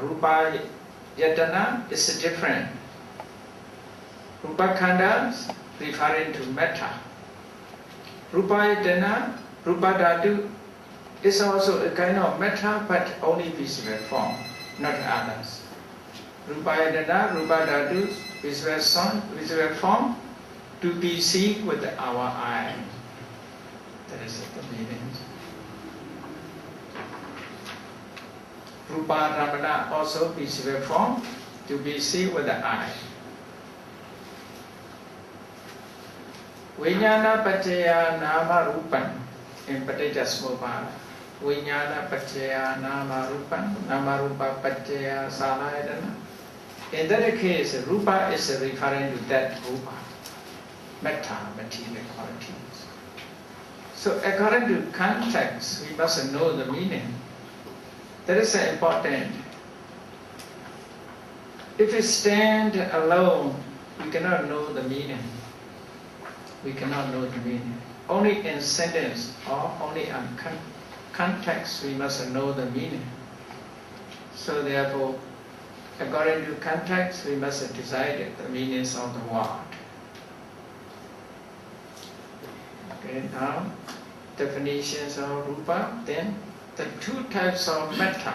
Rupa Yatana is different. Rupa Khanda referring to metta. Rupa Yatana, Rupa Dhatu is also a kind of metta, but only visible form, not others. Rupa Yatana, Rupa Dhatu, visible form, to be seen with our eye. That is the meaning. Rupa Ramana also visible form, to be seen with the eye. Vijnana Pacaya Nama Rupan in Paticasmopada. Vijnana Pacaya Nama Rupan, Nama Rupa Pacaya Salayadana. In that case, Rupa is referring to that Rupa, metta, material qualities. So according to context, we must know the meaning. That is important. If we stand alone, we cannot know the meaning. We cannot know the meaning. Only in sentence or only in context, we must know the meaning. So therefore, according to context, we must decide the meanings of the word. Okay, now definitions of rupa. Then the two types of metta.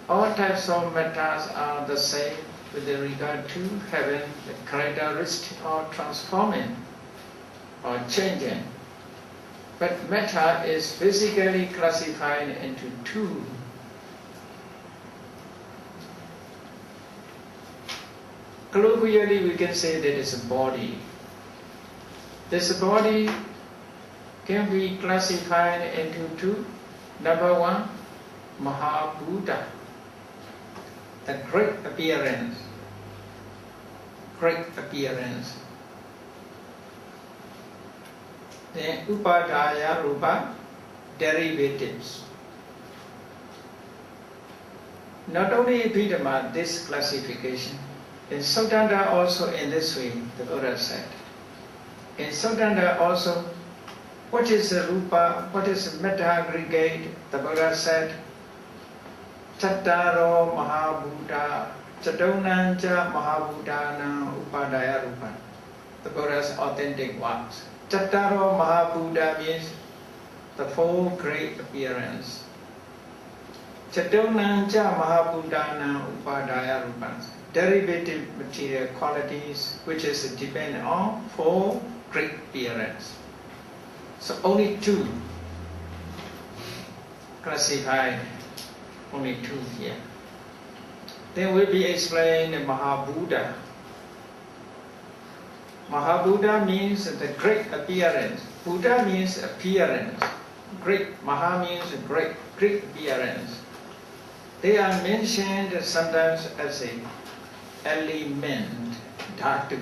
All types of mettas are the same with regard to having the characteristic of transforming or changing. But metta is basically classified into two. Colloquially, we can say that it's a body. This body can be classified into two. Number one, Mahabuddha, the great appearance. Great appearance. Then Upadaya Rupa, derivatives. Not only Abhidhamma, this classification. In Sutanta also in this way, the Buddha said. In Sutanta also, what is the Rupa, what is the metta aggregate? The Buddha said, Chattaro Mahabuddha, Chatonanja Mahabuddhana Upadaya Rupa. The Buddha's authentic words. Chattaro Mahabuddha means the four great appearance. Chatonanja Mahabuddhana Upadaya Rupa. Derivative material qualities which is depend on four great appearance. So only two classified, only two here. Then will be explained Mahabuddha. Mahabuddha means the great appearance. Buddha means appearance. Great, Maha means great, great appearance. They are mentioned sometimes as a element, dhatu,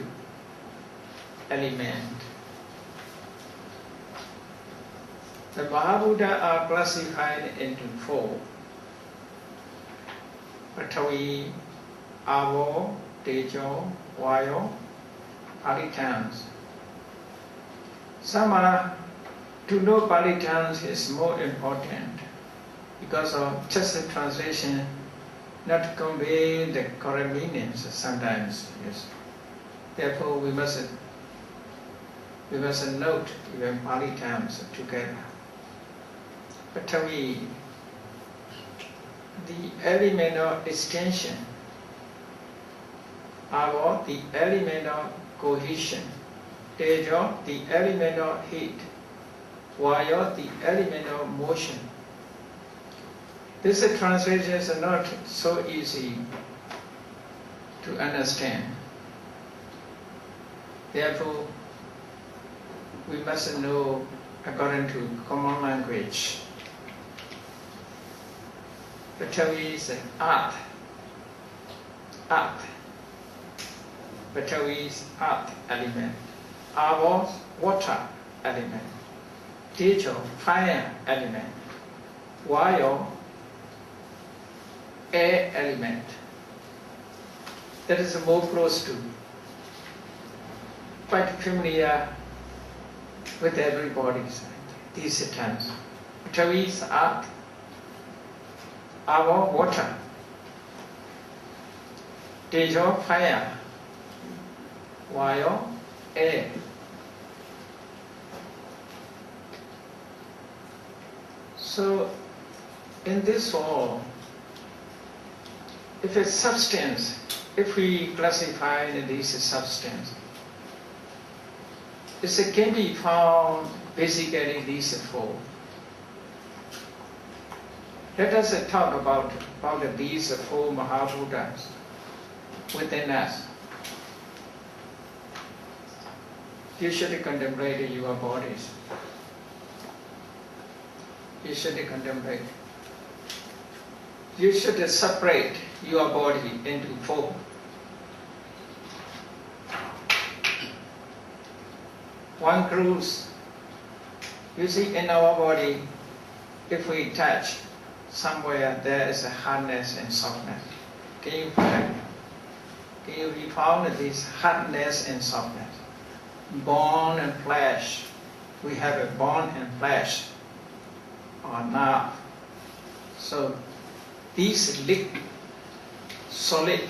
element. The Mahabuddha are classified into four. Pratavi, Avo, Tejo, Vayo, Pali terms. Some are, to know Pali terms is more important because of just the translation not convey the correct meanings sometimes. Yes. Therefore, we must note even Pali terms together. Pratavi, the element of extension. Avo, the element of cohesion. Tejo, the element of heat. Vayo, the element of motion. These translations are not so easy to understand. Therefore, we must know according to common language. Pratavi is earth. Earth. Pratavi is earth element. Avo, water element. Tejo, fire element. Vayo, air element. That is more close to, quite familiar with everybody. These terms. Pratavi is earth. Our water. Tejo, fire. Vayo, air. So, in this world, if it's substance, if we classify in this substance, it can be found basically these four. Let us talk about these four Mahabuddhas within us. You should contemplate your bodies. You should contemplate. You should separate your body into four. One cruise. You see, in our body, if we touch somewhere, there is a hardness and softness. Can you find? Can you be found this hardness and softness? Bone and flesh. We have a bone and flesh or nerve. So these liquid, solid,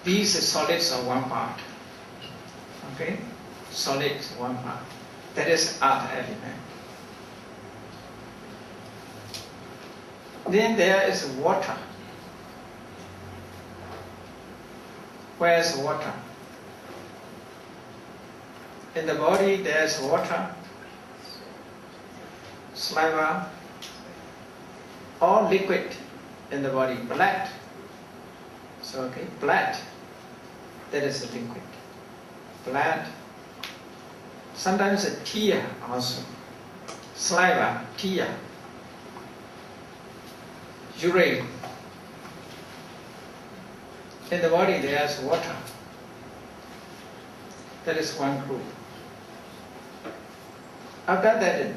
these solids are one part. Okay? Solids, one part. That is earth element. Then there is water. Where is water? In the body there is water, saliva, all liquid in the body. Blood. So okay, blood. That is a liquid. Blood. Sometimes a tear also. Saliva, tear. Urine. In the body there is water. That is one group. After that,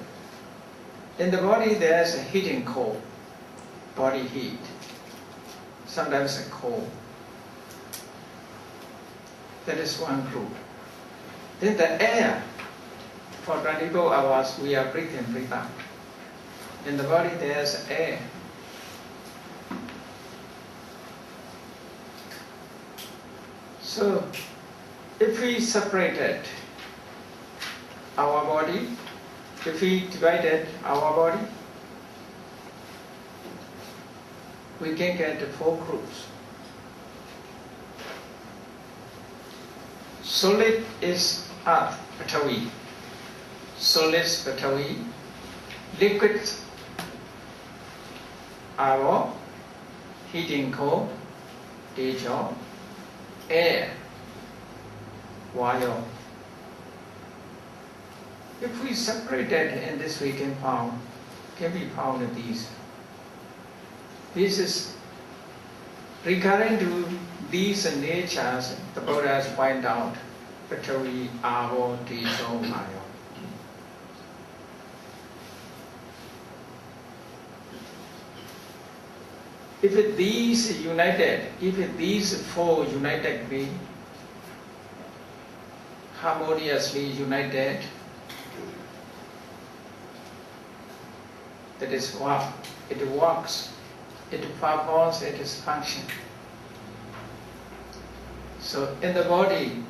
in the body there is a heat and cold. Body heat. Sometimes a cold. That is one group. Then the air. For 24 hours we are breathing, breathe out. In the body there is air. So, if we separated our body, if we divided our body, we can get 4 groups. Solid is earth, Patavi. Solid is Patavi. Liquid, Avo. Heating cold, Tejo. Air, Vayo. If we separate that in this we can be found in these. This is regarding to these natures, the Buddha has pointed out, Patavi, Avo, Tejo, Vayo. If these united, if these 4 united be harmoniously united, that is what it works, it performs its function. So in the body,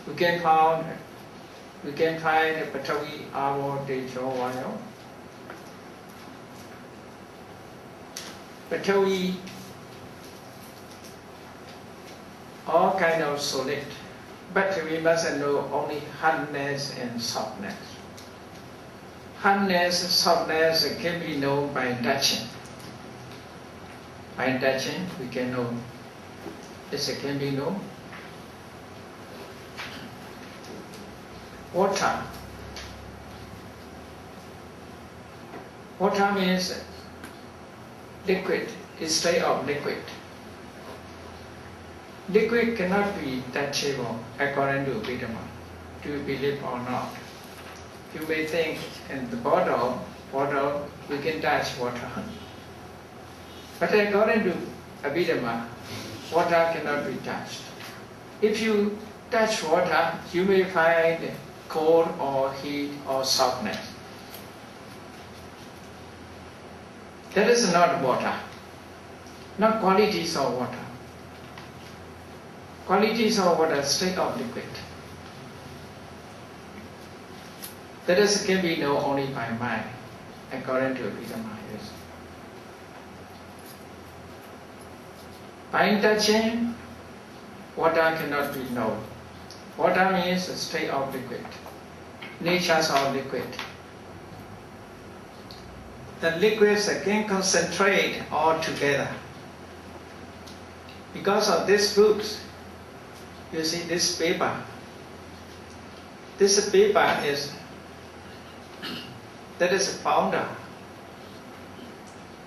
we can find Patavi, Avo, Tejo, Vayo. Patavi, all kind of solid, but we must know only hardness and softness. Hardness, softness can be known by touching. By touching, we can know. This can be known. Water. Water means liquid, state of liquid. Liquid cannot be touchable according to Abhidhamma. Do you believe or not? You may think in the bottle we can touch water. But according to Abhidhamma, water cannot be touched. If you touch water, you may find cold or heat or softness. That is not water. not qualities of water. Qualities of water, state of liquid. That is, can be known only by mind, according to Abhidhamma. By touching, water cannot be known. Water means a state of liquid, natures of liquid. The liquids can concentrate all together. Because of this books, you see this paper. This paper is, that is a powder.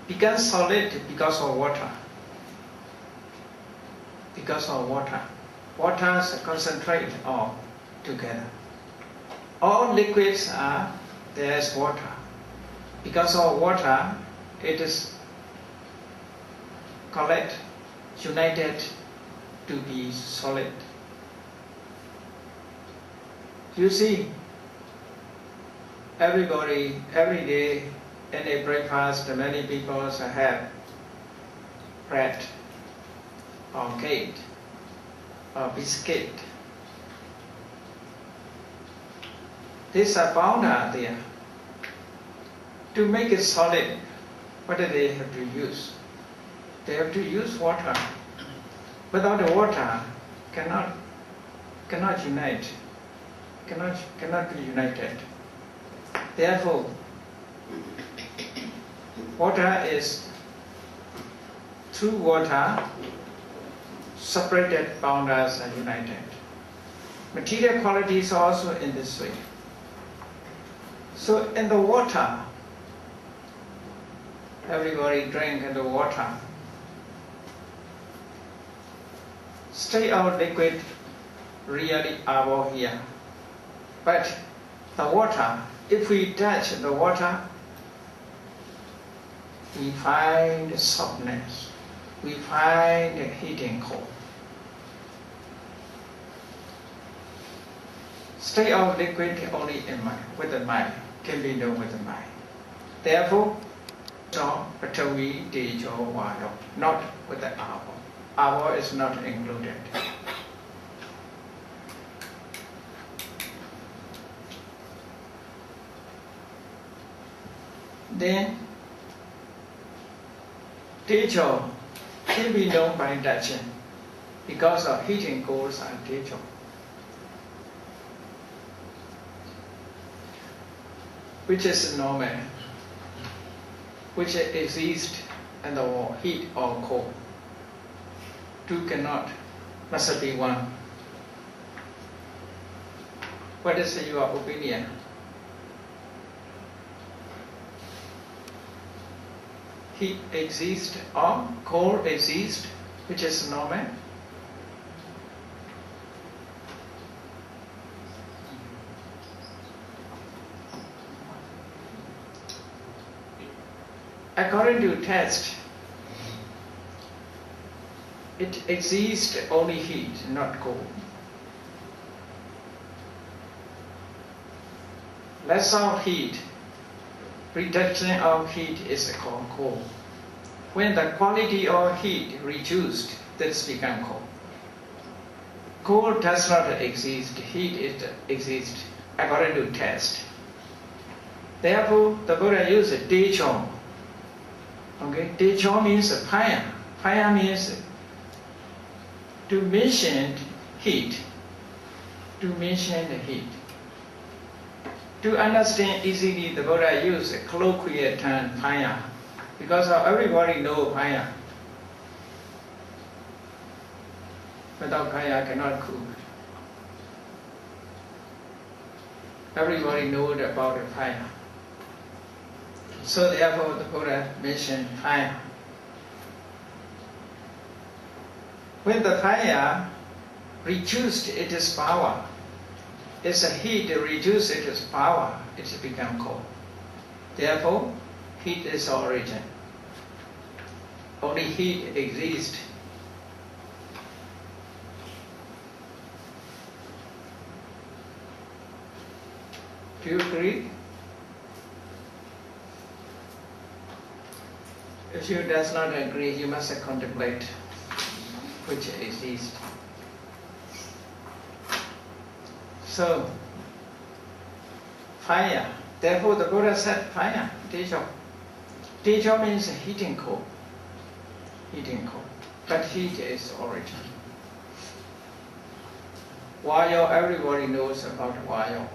Becomes solid because of water. Because of water. Waters concentrate all together. All liquids are, there is water. Because of water, it is collect, united to be solid. You see, everybody, every day, in a breakfast, many people have bread, or cake, or biscuit. These are powder there. To make it solid, what do they have to use? They have to use water. Without the water, cannot unite, cannot be united. Therefore, water is, through water, separated powders are united. Material qualities are also in this way. So in the water, everybody drink in the water. Stay out liquid really are here. But the water, if we touch the water, we find softness, we find heat and cold. Stay out liquid only in mind, with the mind, can be known with the mind. Therefore, Patavi, Tejo, Vado, not with the Ava. Ava is not included. Then, Tejo can be known by touching, because of heat and cold are Tejo. Which is normal, which exists in the wall, heat or cold. Two cannot, must be one. What is your opinion? Heat exists or cold exists, which is normal. According to test, it exists only heat, not cold. Less of heat, reduction of heat is called cold. When the quality of heat reduced, this becomes cold. Cold does not exist, heat exists according to test. Therefore, the Buddha used Tejo. Okay, Tejo means fire. Fire means to mention heat. To mention the heat. To understand easily, the Buddha used a colloquial term fire, because everybody knows fire. Without fire, cannot cook. Everybody knows about the fire. So therefore, the Buddha mentioned fire. When the fire reduced its power, its heat reduced its power, it becomes cold. Therefore, heat is origin. Only heat exists. Do you agree? If you does not agree, you must contemplate which is least. So, fire. Therefore, the Buddha said fire, techo. Techo means heating coal. Heating coal. But heat is origin. Vayo, everybody knows about vayo.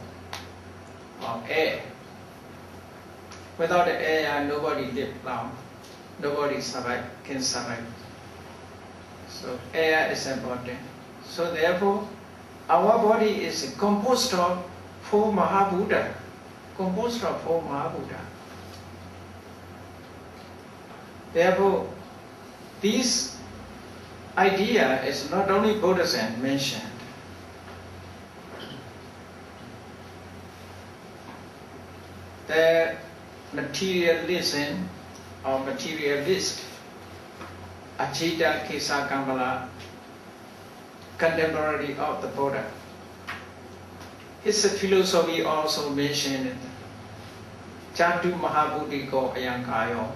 Or air. Without air, nobody lives long. Nobody can survive. So air is important. So therefore, our body is composed of 4 Mahabuddha. Composed of 4 Mahabuddha. Therefore, this idea is not only Buddhism mentioned. The materialism or materialist Ajita Kesa Kamala, contemporary of the Buddha. His philosophy also mentioned Chantu Mahabuddhiko Ayankayo.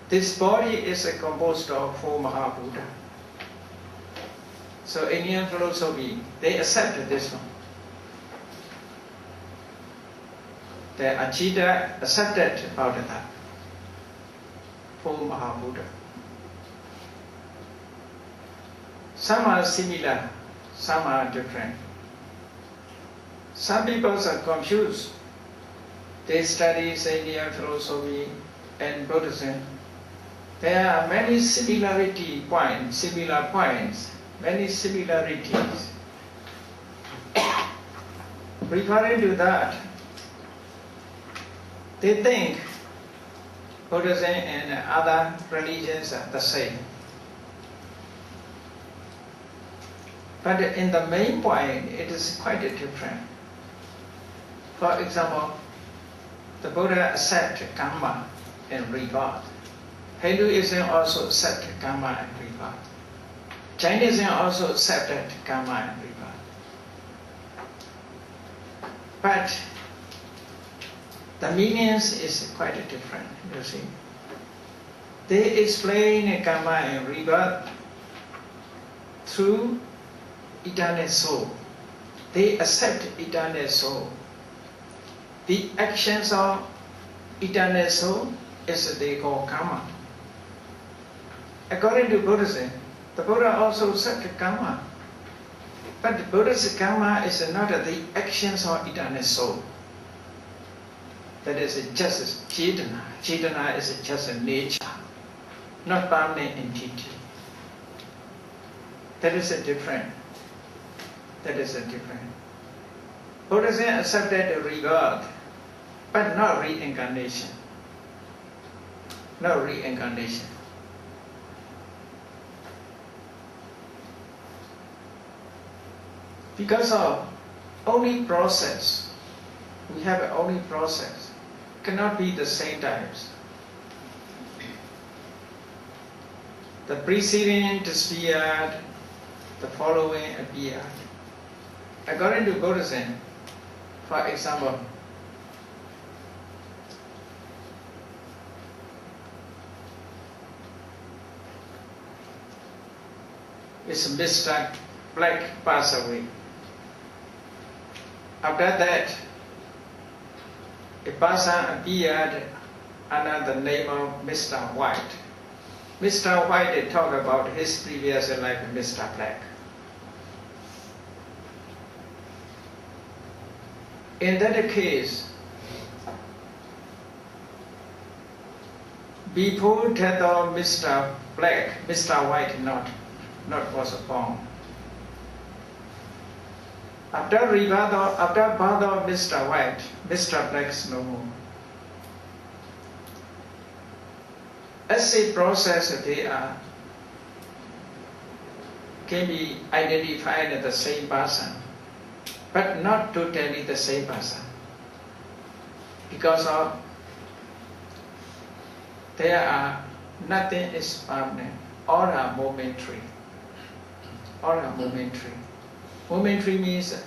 This body is composed of 4 Mahabuddha. So Indian philosophy, they accepted this one. The Ajita accepted about that. 4 Mahabuddha. Some are similar, some are different. Some people are confused. They study Indian philosophy and Buddhism. There are many similar points, many similarities. Referring to that, they think Buddhism and other religions are the same. But in the main point, it is quite different. For example, the Buddha accepted karma and rebirth. Hinduism also accepted karma and rebirth. Jainism also accepted karma and rebirth. But the meanings is quite different, you see. They explain karma and rebirth through eternal soul. They accept eternal soul. The actions of eternal soul is they call karma. According to Buddhism, the Buddha also accepted karma. But the Buddha's karma is not the actions of eternal soul. That is just Chetana. Chetana is just a nature, not permanent entity. That is a different. That is a different. Buddhism accepted rebirth, but not reincarnation. No reincarnation. Because of only process, we have only process, cannot be the same times. The preceding disappeared, the following appeared. According to Buddhism, for example, it's Mr. Black passed away. After that, a person appeared under the name of Mr. White. Mr. White talked about his previous life, Mr. Black. In that case, before death of Mr. Black, Mr. White not was born. After birth of Mr. White, Mr. Black is no more. As a process, they can be identified as the same person, but not totally the same person, because of there are nothing is permanent. All are momentary. All are momentary. Momentary means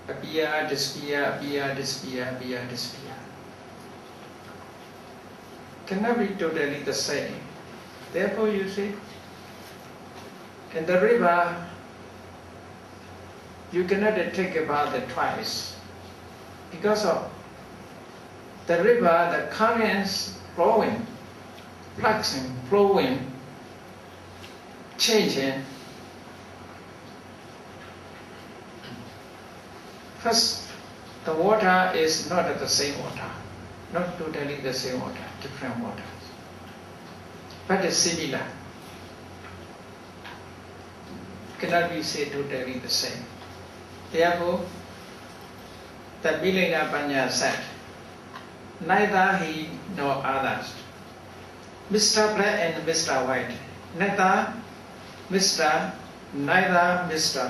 appear, disappear, appear, disappear, appear, disappear. cannot be totally the same. Therefore, you see, in the river, you cannot take a bath twice. Because of the river, the currents flowing, fluxing, flowing, changing. First, the water is not the same water, not totally the same water, different waters, but it's similar. Cannot be said totally the same. Therefore, the Vilena Panya said, neither he nor others, Mr. Black and Mr. White, neither Mr.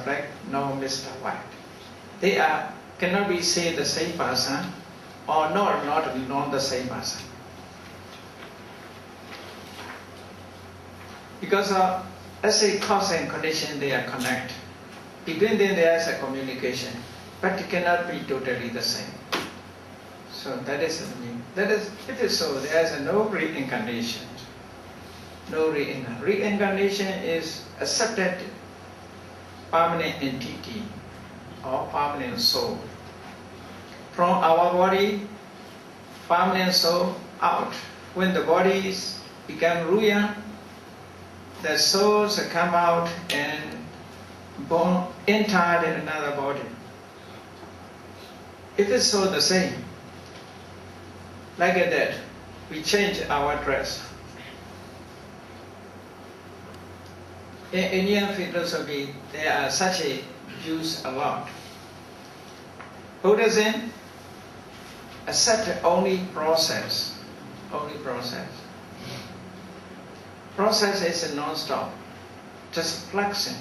Black nor Mr. White. They cannot be said the same person or not the same person. Because as a cause and condition, they are connected. Between them there is a communication, but it cannot be totally the same. So that is the meaning. That is, it is so, there is no reincarnation. No reincarnation. Reincarnation is accepted permanent entity or permanent soul. From our body, permanent soul out. When the bodies become ruined, the souls come out and born entered in another body. It is so the same. Like that, we change our dress. In Indian philosophy, there are such a views a lot. Buddhism accepts only process. Only process. Process is a non-stop, just fluxing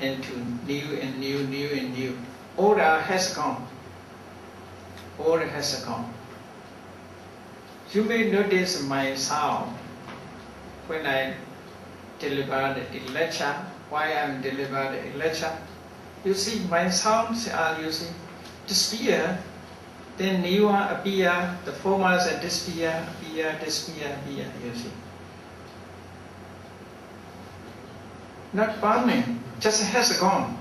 into new and new, new and new. Order has gone. Order has gone. You may notice my sound when I deliver a lecture. Why I am delivering a lecture? You see, my sounds are disappear. Then new one appear, the former disappear, appear, you see. Not permanent, just has gone.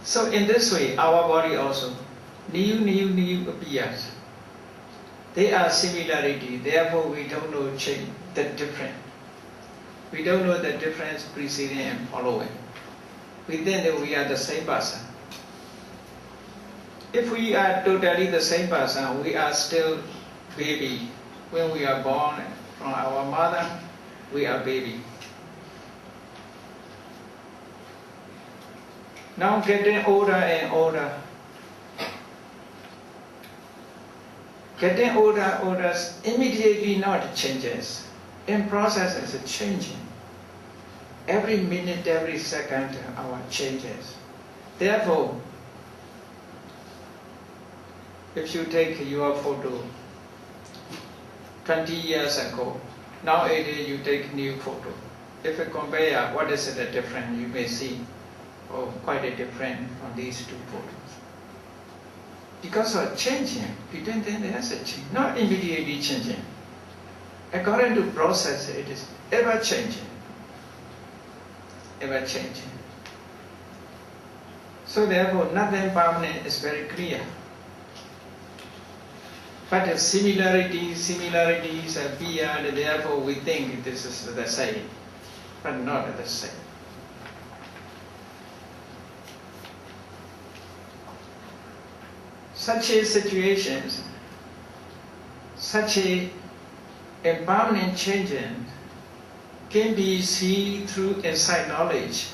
So in this way, our body also, new appears. They are similarity, therefore we don't know change, the difference. We don't know the difference preceding and following. We think that we are the same person. If we are totally the same person, we are still baby. When we are born from our mother, we are baby. Now getting older and older. Getting older, immediately not changes. In process is changing. Every minute, every second, our changes. Therefore, if you take your photo 20 years ago, nowadays you take new photo. If you compare, what is the difference? You may see, quite a difference from these two photos. Because of changing, between them there is a change, not immediately changing. According to process, it is ever changing. Ever changing. So therefore, nothing permanent is very clear. But the similarities appear, and therefore we think this is the same, but not the same. Such a situations, such a impermanent changing can be seen through insight knowledge.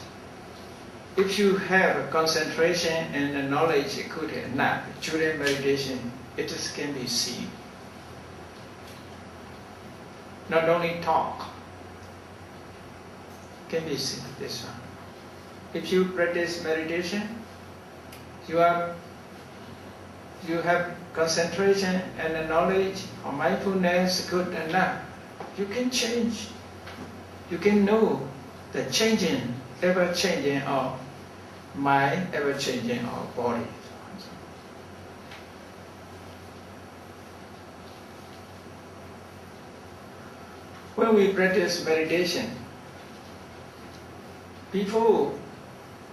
If you have concentration and the knowledge good enough during meditation, it can be seen. Not only talk, can be seen this one. If you practice meditation, you have concentration and the knowledge or mindfulness good enough, you can change. You can know the changing, ever changing of mind, ever changing of body. when we practice meditation, before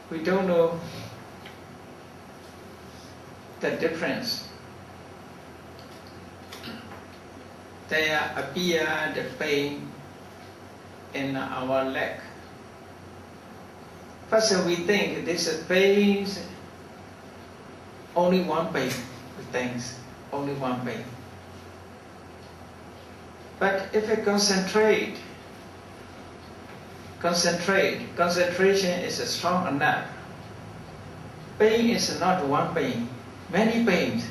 we don't know the difference. There appear the pain in our leg. First we think this is pain, only one pain, we think, only one pain. But if we concentration is strong enough. Pain is not one pain, many pains.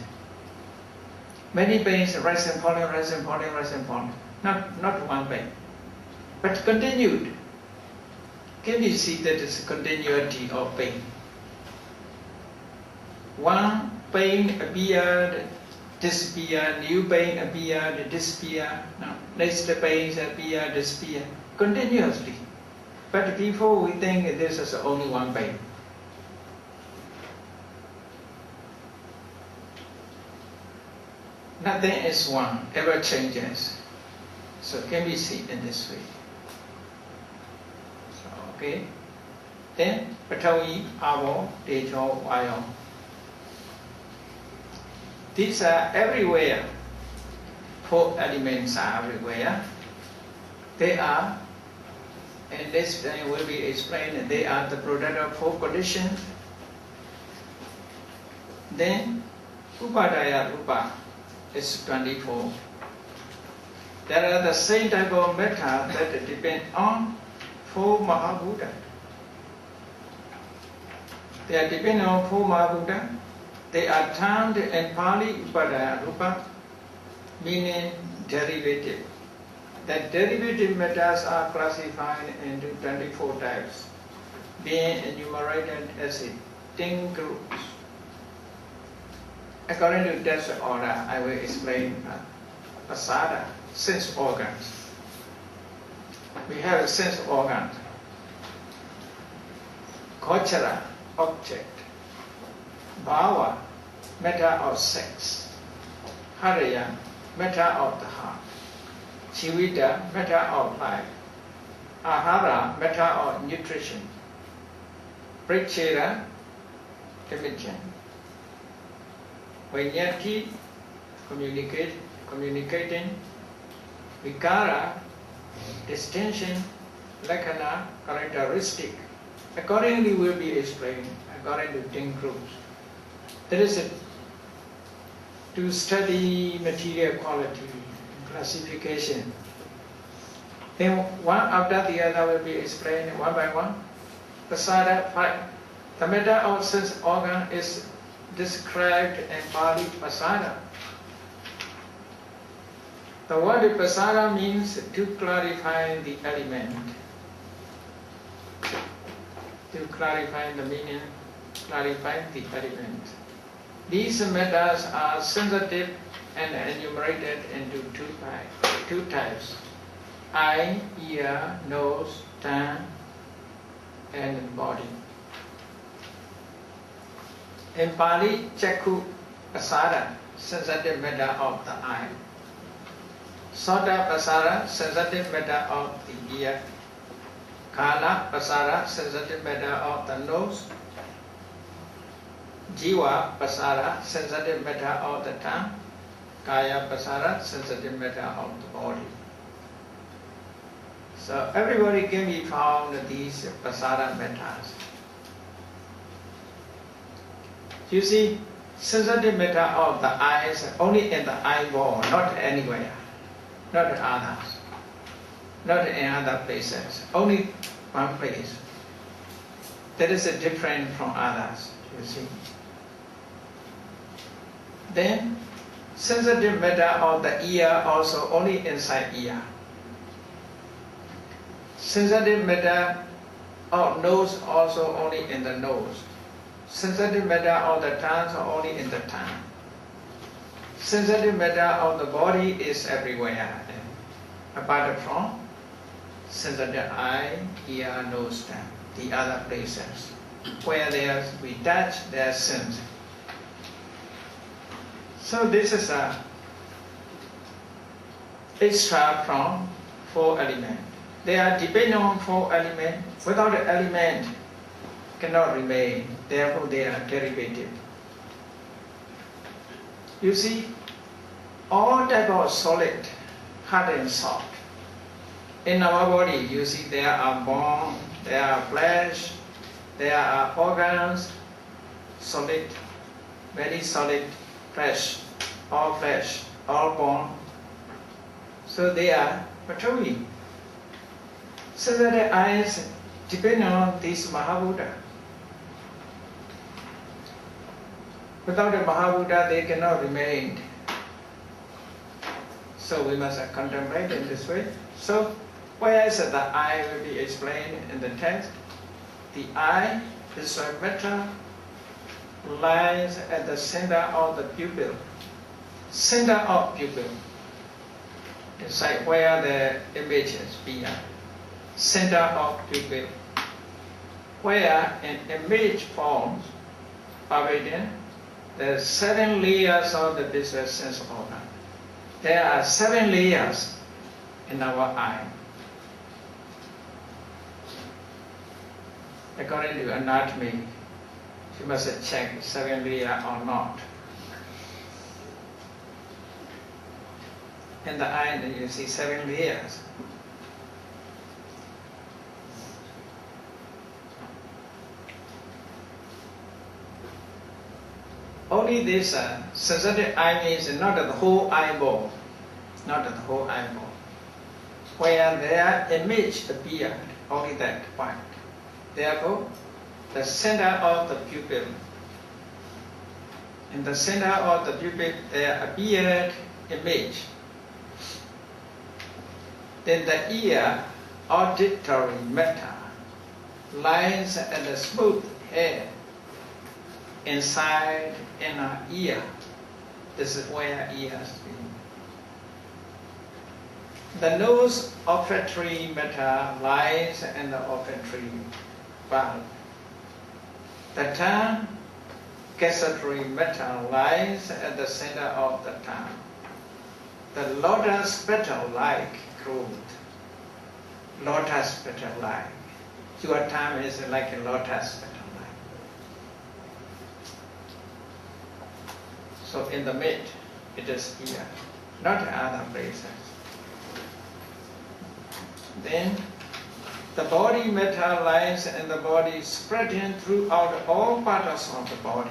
Many pains rise and falling, rise and falling, rise and falling. Not one pain, but continued. Can you see that it's continuity of pain? One pain appeared, disappeared, new pain appeared, disappeared. Now, next pains appear, disappear, continuously. But before we think this is only one pain. Nothing is one, ever changes. So can be seen in this way. So, okay. Then Patawi, Avo, Tejo, Vayo. These are everywhere. 4 elements are everywhere. They are, and this will be explained, they are the product of 4 conditions. Then Upadaya Rupa is 24. There are the same type of metta that depend on 4 Mahabuddha. They are dependent on 4 Mahabuddha. They are termed in Pali Upadaya Rupa, meaning derivative. The derivative mettas are classified into 24 types, being enumerated as 10 groups. According to this order, I will explain Pasada, sense organs. We have sense organs. Gochara, object. Bhava, matter of sex. Haraya, matter of the heart. Jivita, matter of life. Ahara, matter of nutrition. Prachera, imaging. Vajnati, communicating. Vikara, distinction. Lakkhana, characteristic. Accordingly will be explained according to 10 groups. There is to study material quality, classification. Then one after the other will be explained one by one. Pasada 5. The matter of sense organ is described in Pali Pasada. The word Vipassana means to clarify the element. To clarify the meaning, clarify the element. These matters are sensitive and enumerated into 2 types. Eye, ear, nose, tongue, and body. In Pali, Chakku Pasada, sensitive matter of the eye. Sota Pasada, sensitive matter of the ear. Kala Pasada, sensitive matter of the nose. Jiva Pasada, sensitive matter of the tongue. Kaya Pasada, sensitive matter of the body. So everybody can be found these Pasada matters. You see, sensitive matter of the eyes only in the eyeball, not anywhere, not in others, not in other places, only one place. That is different from others, you see. Then, sensitive matter of the ear also only inside ear. Sensitive matter of nose also only in the nose. Sensitive matter of the tongue only in the tongue. Sensitive matter of the body is everywhere, apart from sensitive eye, ear, nose, tongue, the other places. Where we touch, there's sense. So this is a extra from four elements. They are dependent on four elements. Without the element, cannot remain. Therefore, they are derivative. You see, all type of solid, hard and soft. In our body, you see there are bone, there are flesh, there are organs, solid, very solid flesh, all bone. So they are Patavi. So that the eyes depend on this Mahabuddha. Without the Mahabuddha, they cannot remain. So we must contemplate in this way. So, whereas the eye will be explained in the text, the eye, this matter, lies at the center of the pupil. Center of pupil. It's like where the images be. Center of pupil. Where an image forms, Abhidhamma, there are 7 layers of the visual sense organ. There are 7 layers in our eye. According to anatomy, you must check 7 layers or not. In the eye, you see 7 layers. Only this sensitive eye means not the whole eyeball, not the whole eyeball. Where their image appeared, only that point. Therefore, the center of the pupil. In the center of the pupil, there appeared image. Then the ear, auditory matter, lies at the smooth head, inside inner ear. This is where ears be. The nose, olfactory matter, lies in the olfactory valve. The tongue, gustatory matter, lies at the center of the tongue. The lotus petal-like growth. Lotus petal-like. Your tongue is like a lotus petal. So in the mid, it is here, not other places. Then the body matter lies in the body, spreading throughout all parts of the body.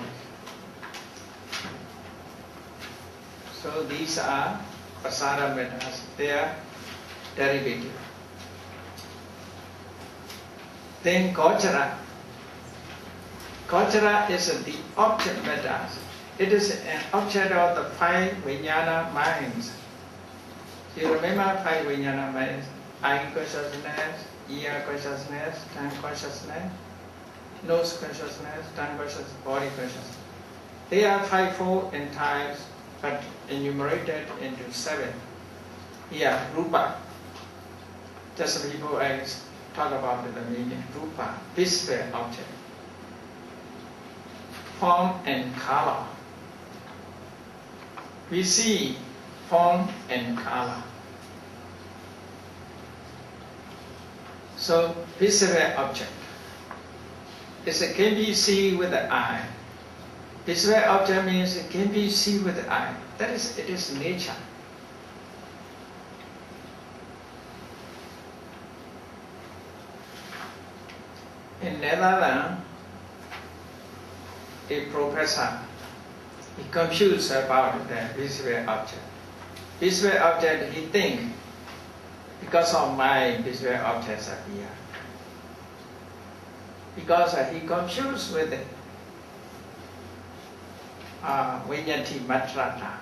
So these are pasada matters, they are derivative. Then Gochara. Gochara is the object matters. It is an object of the 5 vijnana minds. You remember 5 vijnana minds? Eye consciousness, ear consciousness, tongue consciousness, nose consciousness, tongue consciousness, body consciousness. They are 5-fold in types, but enumerated into 7. Here, rupa. Just before I talk about the meaning, rupa, visible object. Form and color. We see form and color. So, visible object. It can be seen with the eye. Visible object means it can be seen with the eye. That is, it is nature. In Netherlands, a professor, he confused about the visible object. Visible object, he think, because of my visible objects appear. Because he confused with the Vinyanti Matrata,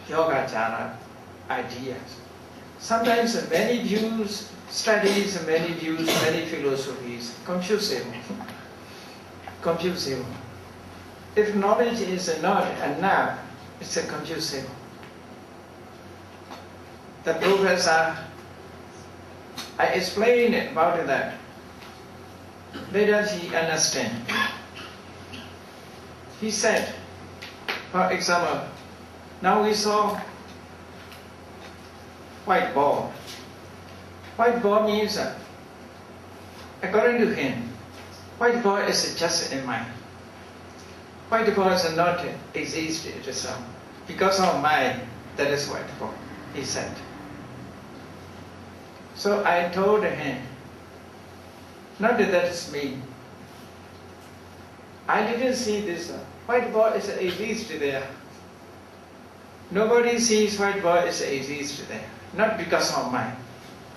Yoga Jara ideas. Sometimes many views, studies, many views, many philosophies, confusing. Confusing. If knowledge is not enough, it's a confusing. The professor, I explained about that. Later he understand. He said, for example, now we saw white ball. White ball means, according to him, white ball is just a mind. White ball is not exist itself. Because of mind, that is white ball, he said. So I told him, not that that's me. I didn't see this. White ball is exist there. Nobody sees white ball is exist there. Not because of mind.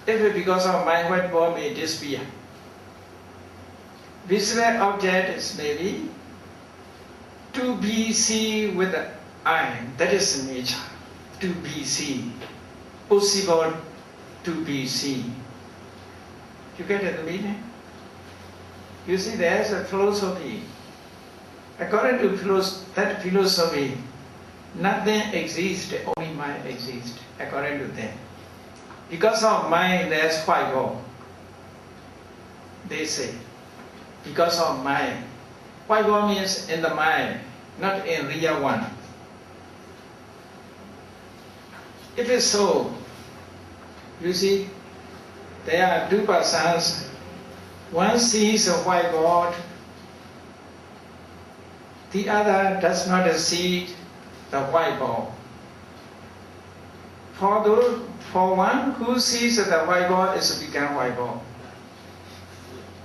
If it's because of mind, white ball may disappear. Visual object is maybe to be seen with the eye. That is nature. To be seen. Possible to be seen. You get the meaning? You see, there is a philosophy. According to that philosophy, nothing exists, only mind exists, according to them. Because of mind, there is white ball. They say, because of mind. White ball means in the mind, not in real one. If it's so, you see, there are two persons. One sees a white ball, the other does not see the white ball. For one who sees the white ball, it become white ball.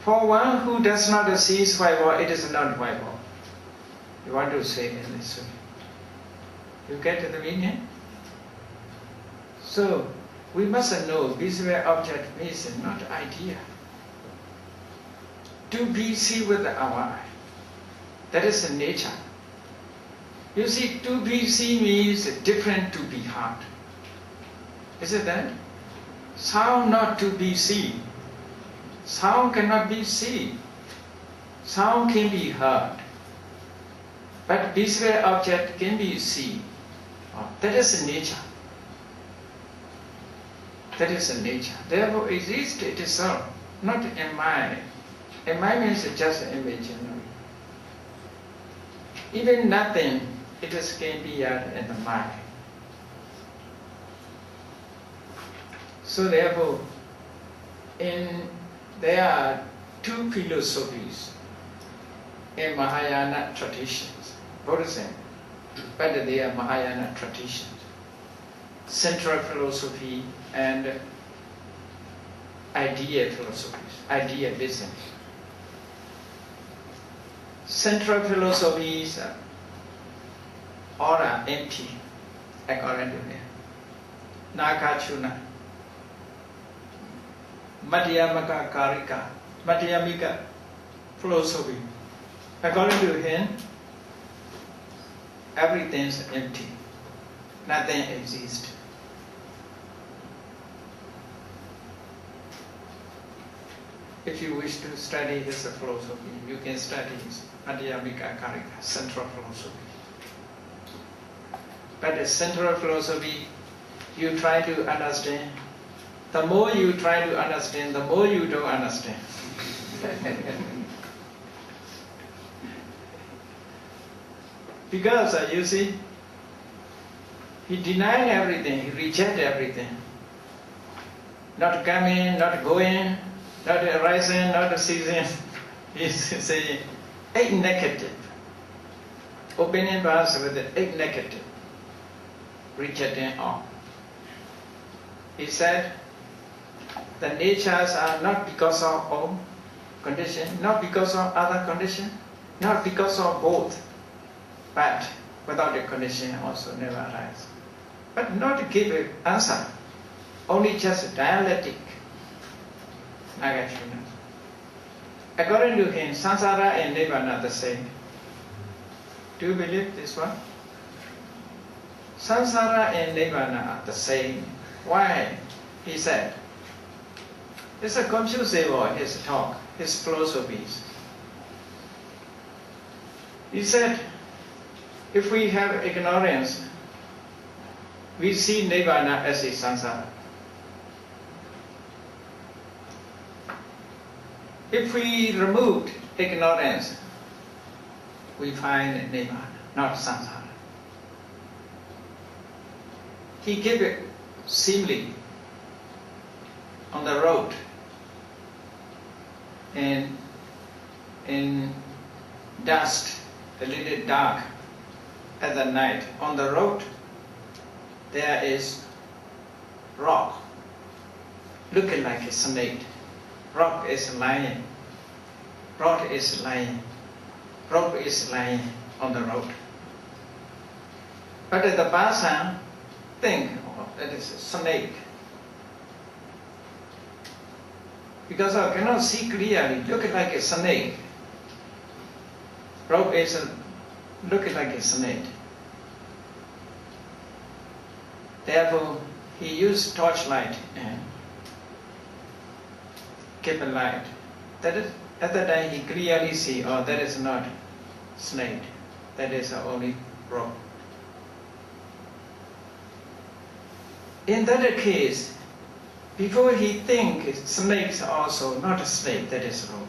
For one who does not see white ball, it is not white ball. You want to say in this way. You get the meaning? So, we must know visual object means not idea. To be seen with our eye. That is nature. You see, to be seen means different to be heard. Is it that? Sound not to be seen. Sound cannot be seen. Sound can be heard. But visual object can be seen. That is nature. That is nature. Therefore exists itself, not in mind. In mind means just imaginary. Even nothing, it is can be in the mind. So therefore, there are two philosophies in Mahayana traditions, Buddhism, but they are Mahayana traditions. Central philosophy and idea philosophies, idealism. Central philosophies all are empty, according to them. Nakachuna, Madhyamaka Karika, Madhyamika philosophy. According to him, everything is empty. Nothing exists. If you wish to study his philosophy, you can study his Madhyamika Karika, central philosophy. But the central philosophy, you try to understand. The more you try to understand, the more you don't understand. Because, you see, he denied everything, he rejected everything. Not coming, not going, not arising, not ceasing. He's saying, eight negative. Opening bars with the eight negative. Rejecting all. He said, the natures are not because of all condition, not because of other condition, not because of both, but without the condition also never arise. But not to give an answer, only just dialectic. According to him, samsara and nibbana are the same. Do you believe this one? Samsara and nibbana are the same. Why? He said, it's a confusing word, his talk, his philosophies. He said, if we have ignorance, we see nibbana as a samsara. If we remove ignorance, we find nibbana, not samsara. He gave it simile. on the road, and in dust, a little dark at the night, on the road, there is rock, looking like a snake. Rock is lying. Rock is lying. Rock is lying on the road. But the person think, oh, that is a snake. Because I cannot see clearly, looking like a snake. Rope is looking like a snake. Therefore, he used torchlight and keep a light. That is, at that time he clearly see, oh, that is not snake. That is only rope. In that case, before he think snakes also not a snake, that is rope.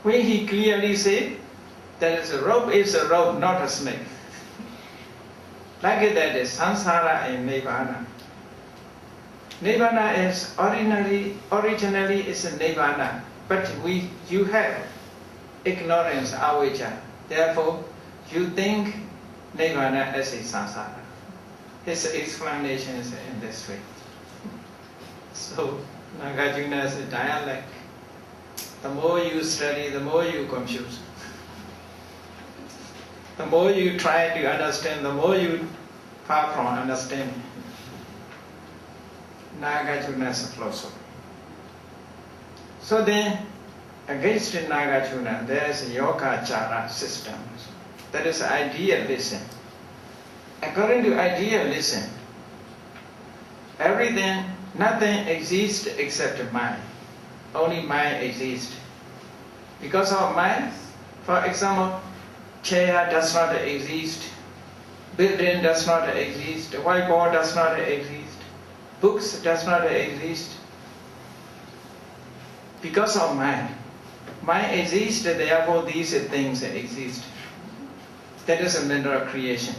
When he clearly say that is a rope, not a snake. Like that is samsara and nirvana. Nirvana is originally is a nirvana, but you have ignorance, avijja. Therefore, you think nirvana as a samsara. His explanation is in this way. So, Nagarjuna is a dialect. The more you study, the more you confuse. The more you try to understand, the more you far from understanding. Nagarjuna is a philosopher. So then, against Nagarjuna, there is a yogacara system. That is idealism. According to idealism, everything, nothing exists except mind. Only mind exists. Because of mind, for example, chair does not exist, building does not exist, whiteboard does not exist, books does not exist. Because of mind. Mind exists, therefore these things exist. That is a mental creation,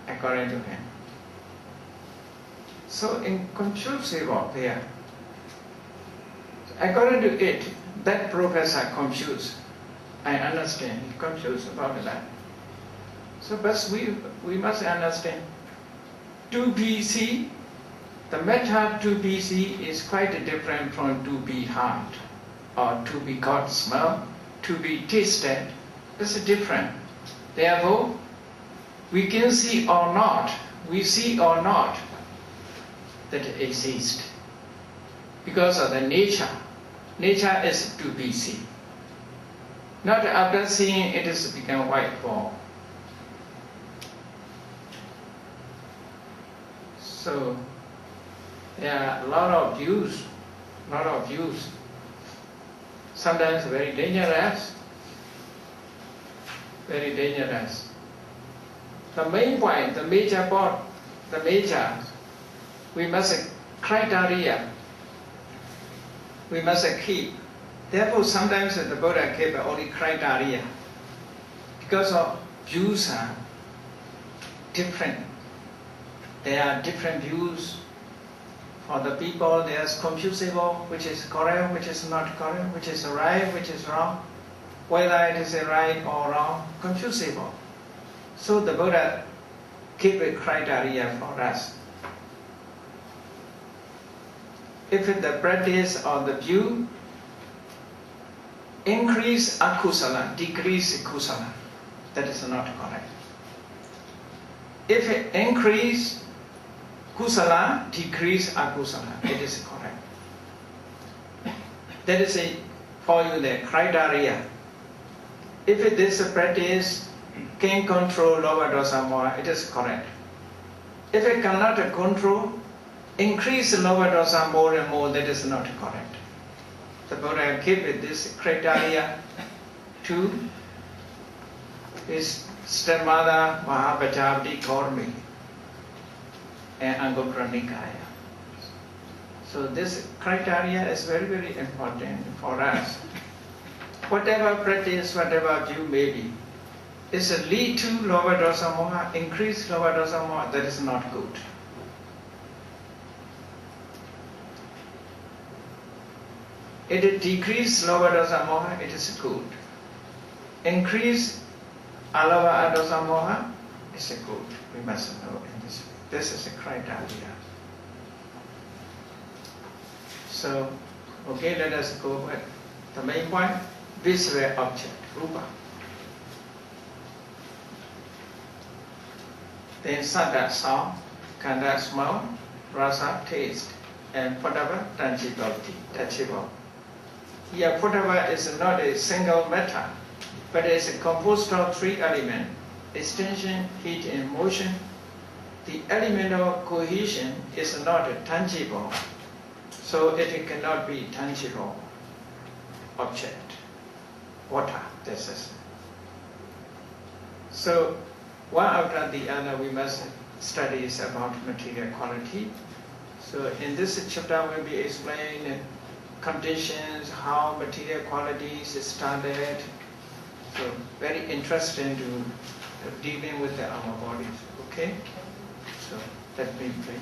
according to him. So inconclusive there. According to it, that professor confused. I understand, he confused about that. So but we must understand. 2BC, the method 2BC is quite different from to be heard or to be caught smell, to be tasted. It's different. Therefore, we can see or not, we see or not that it exists. Because of the nature. Nature is to be seen. Not after seeing it has become white ball. So there are a lot of views. Sometimes very dangerous. Very dangerous. The main point, the major point, we must criteria. We must keep. Therefore, sometimes the Buddha kept only criteria. Because of views are different. There are different views. For the people, there's confusable, which is correct, which is not correct, which is right, which is wrong. Whether it is right or wrong, confusable. So the Buddha keep a criteria for us. If the practice or the view increase akusala, decrease kusala, that is not correct. If it increase kusala, decrease akusala, it is correct. That is for you the criteria. If this practice can control lower dosa more, it is correct. If it cannot control, increase lower dosa more and more, that is not correct. The Buddha keep this criteria to his stepmother Mahabhajavati Gaurami and Anguttara Nikaya. So this criteria is very, very important for us. Whatever practice, whatever view may be, is a lead to lower dosa moha, increase lower dosa moha, that is not good. It decrease lower dosa moha, it is good. Increase alava dosa moha, is a good. We must know in this. This is a criteria. So, okay, let us go with the main point, visual object, rupa. Then sada, sound, kanda, smell, rasa, taste, and whatever, tangibility, touchable. Here, whatever is not a single matter, but is composed of three elements: extension, heat, and motion. The element of cohesion is not tangible, so it cannot be tangible object. Water, this is. So, one after the other, we must study about material quality. So, in this chapter, we'll be explaining conditions, how material qualities is started. So, very interesting to dealing with our bodies. Okay? So, let me pray.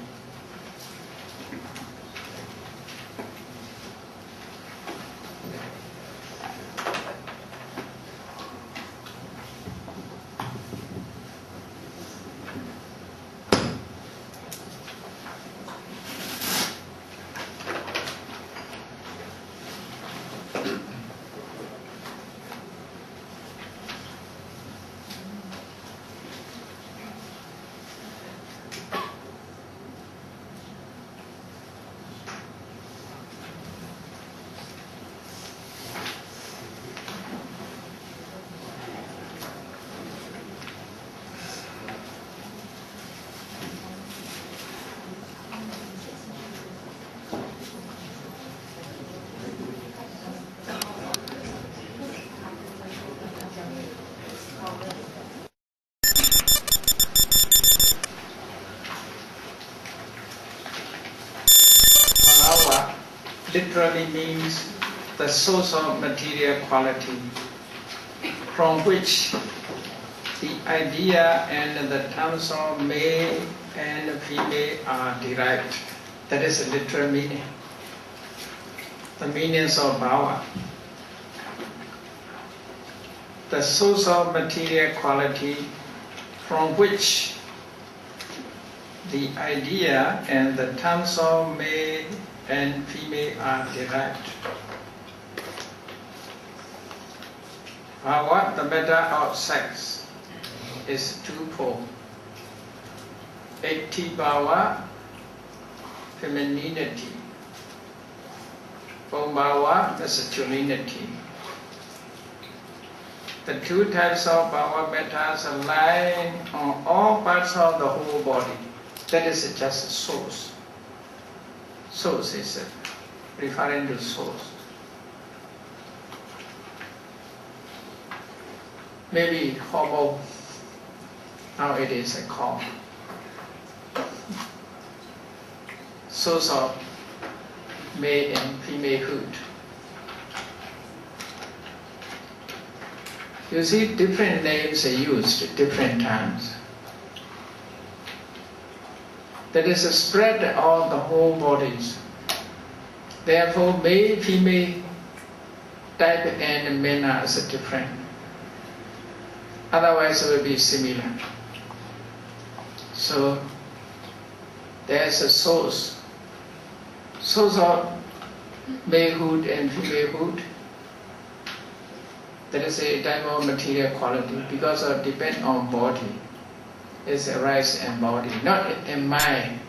Literally means the source of material quality from which the idea and the terms of male and female are derived. That is the literal meaning. The meanings of bhava. The source of material quality from which the idea and the terms of male and female are derived. Bhava, the matter of sex, is twofold. Eti bhava, femininity. Bhava, masculinity. The two types of bhava matters are lying on all parts of the whole body. That is just a source. Source is referring to source. Maybe homo, now it is a call. Source of male and femalehood. You see, different names are used at different times. That is a spread of the whole bodies. Therefore, male, female type and manner is different. Otherwise, it will be similar. So, there is a source of malehood and femalehood. That is a type of material quality because it depends on body. It's a rise in body, not in mind.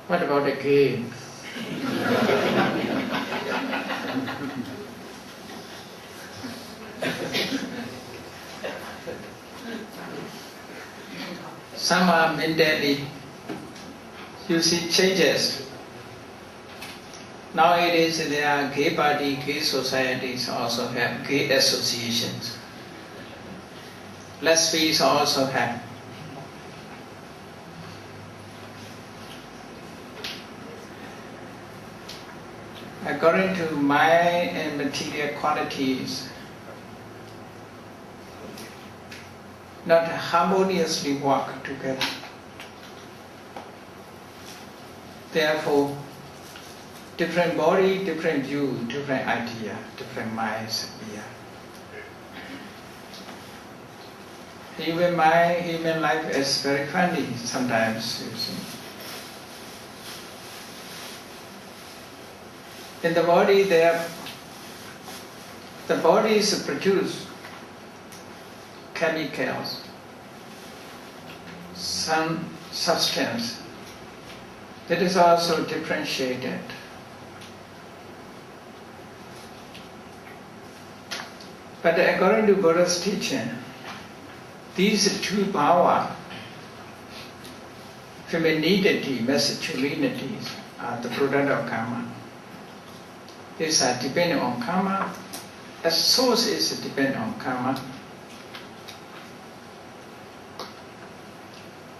What about the game? Some are mentally, you see, changes. Nowadays there are gay party, gay societies also have gay associations. Lesbians also have. According to mind and material qualities, not harmoniously work together. Therefore, different body, different view, different idea, different minds appear. Human mind, human life is very funny sometimes, you see. In the body, the bodies produce chemicals, some substance that is also differentiated. But according to Buddha's teaching, these two powers, femininity, masculinity, are the product of karma. These are dependent on karma. A source is dependent on karma.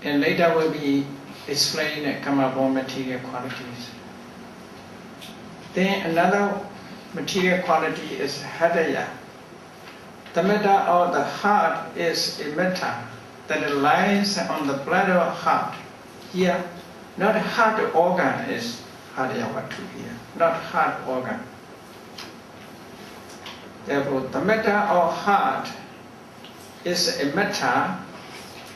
And later will be explained karma born material qualities. Then another material quality is hadaya. The matter of the heart is a matter that lies on the bladder of heart. Here, not heart organ is hadayavatu here, not heart organ. Therefore, the matter of heart is a matter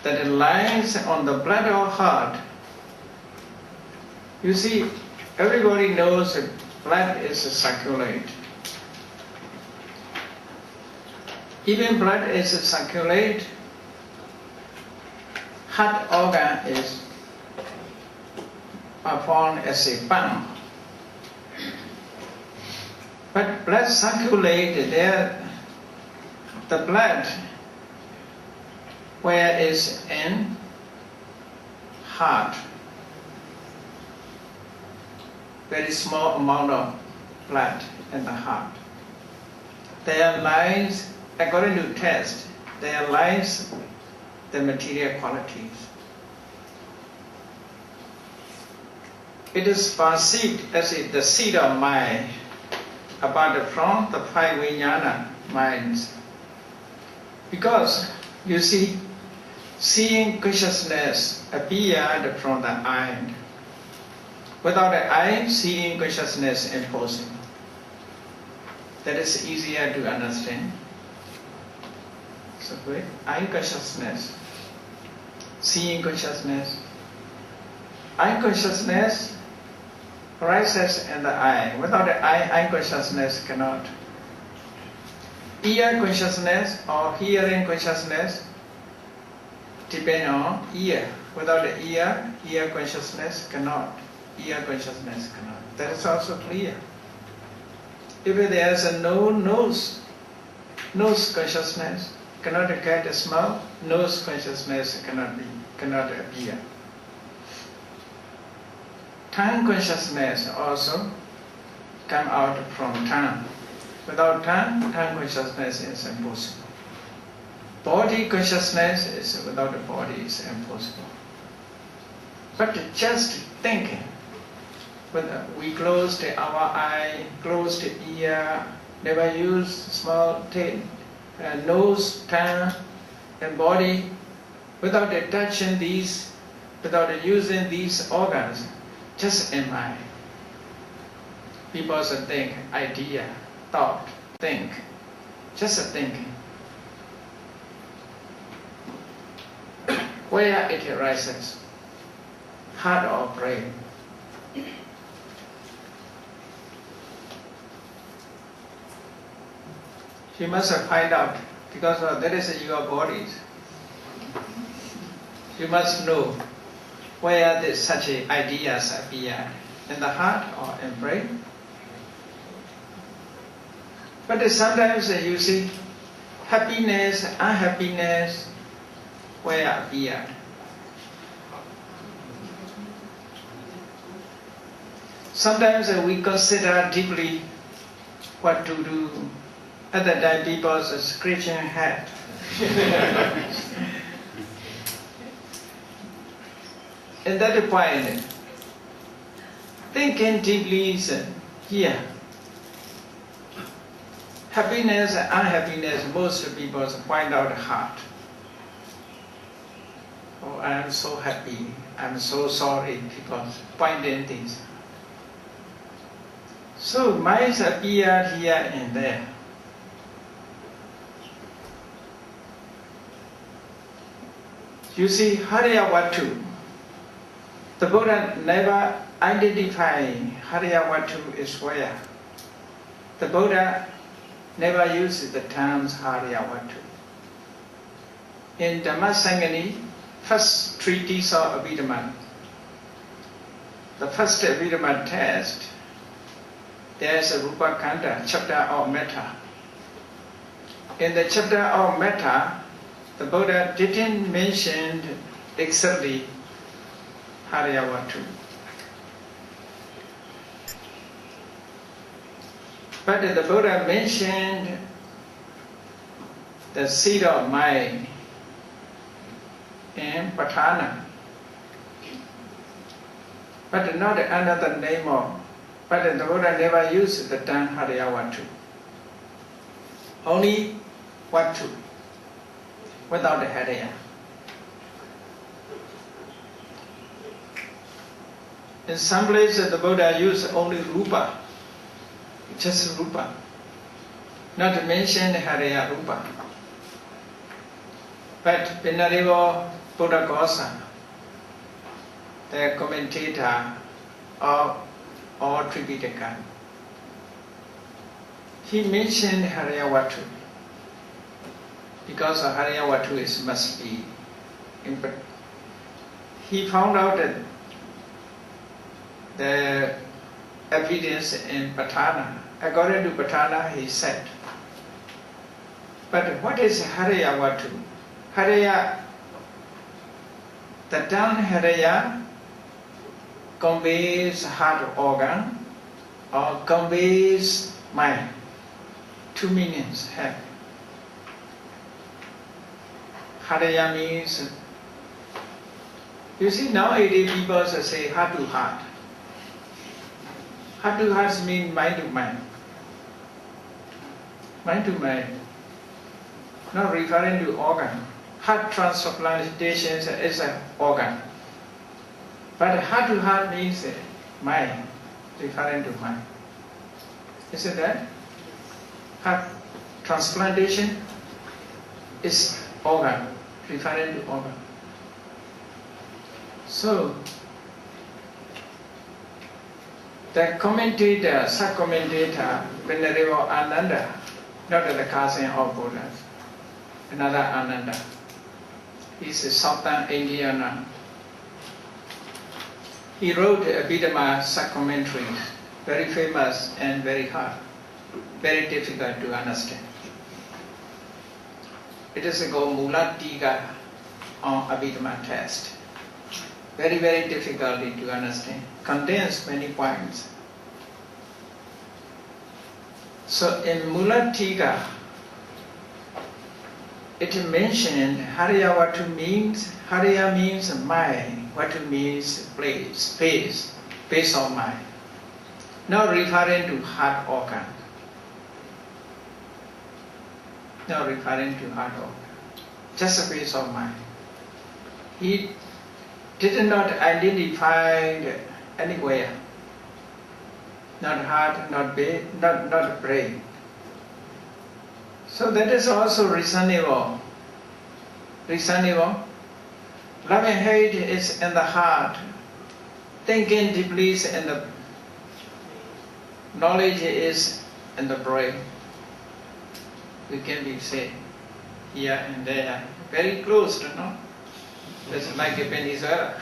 that lies on the bladder of heart. You see, everybody knows that blood is circulate. Even blood is circulate, heart organ is performed as a pump. But blood circulated there, the blood where is in heart. Very small amount of blood in the heart. There lies, according to test, there lies the material qualities. It is perceived as the seat of mind, apart from the five vijnana minds. Because, you see, seeing consciousness appeared from the eye. Without the eye, seeing consciousness is impossible. That is easier to understand. So, eye consciousness, seeing consciousness. Eye consciousness arises in the eye. Without the eye consciousness cannot. Ear consciousness or hearing consciousness depend on ear. Without the ear consciousness cannot. Ear consciousness cannot. That is also clear. If there is a nose consciousness cannot get a smell, nose consciousness cannot appear. Tongue consciousness also come out from tongue. Without tongue consciousness is impossible. Body consciousness is without the body is impossible. But just thinking, when we closed our eye, closed ear, never use small nose, tongue, and body, without touching these, without using these organs, just in mind. People think, idea, thought, think, just thinking. Where it arises, heart or brain. You must find out, because that is your bodies. You must know where such ideas appear, in the heart or in brain. But sometimes you see happiness, unhappiness, where appear. Sometimes we consider deeply what to do. At that time, people scratching head. At that point, thinking deeply is here. Happiness and unhappiness, most people find out heart. Or I am so happy, I am so sorry, because pointing things. So minds appear here and there. You see, Haryavatu, the Buddha never identified Haryavatu is where. The Buddha never uses the terms Haryavatu. In Dhamma first treatise of Abhidhamma, the first Abhidhamma text, there is a Rupa Kanda, chapter of metta. In the chapter of metta, the Buddha didn't mention exactly Haryavatu. But the Buddha mentioned the seed of mind and Patthana, but not another name of. But the Buddha never used the term Haryavatu. Only Vatu, without the Harya. In some places the Buddha used only Rupa, just Rupa, not to mention Harya Rupa. But Venerable Buddha Gosa, the commentator of all Tripitaka, he mentioned Haryavatu because Haryavatu must be. He found out that the evidence in Patthana, according to Patthana, he said. But what is Haryavatu? Harya, the term Harya conveys heart organ or conveys mind. Two meanings have. Harya means, you see nowadays people say heart to heart. Heart to heart means mind to mind. Mind to mind. Not referring to organ. Heart transplantation is an organ. But heart to heart means mind, referring to mind. Isn't that? Heart transplantation is organ, referring to organ. So, the commentator, sub-commentator, Venerable Ananda, not the cousin of Buddha, another Ananda. He's a Southern Indiana. He wrote Abhidhamma sub-commentaries, very famous and very hard, very difficult to understand. It is called Mula Tika on Abhidhamma text. Very, very difficult to understand. Contains many points. So in Mula Tika, it mentioned Haryavatu means, Harya means mind, Vatu means place, space of mind. Not referring to heart organ. Not referring to heart organ. Just a space of mind. He did not identify anywhere. Not heart, not brain. So that is also reasonable. Reasonable. Love and hate is in the heart. Thinking deeply is in the knowledge is in the brain. We can be said here and there. Very close, you know. It's like a Venezuela.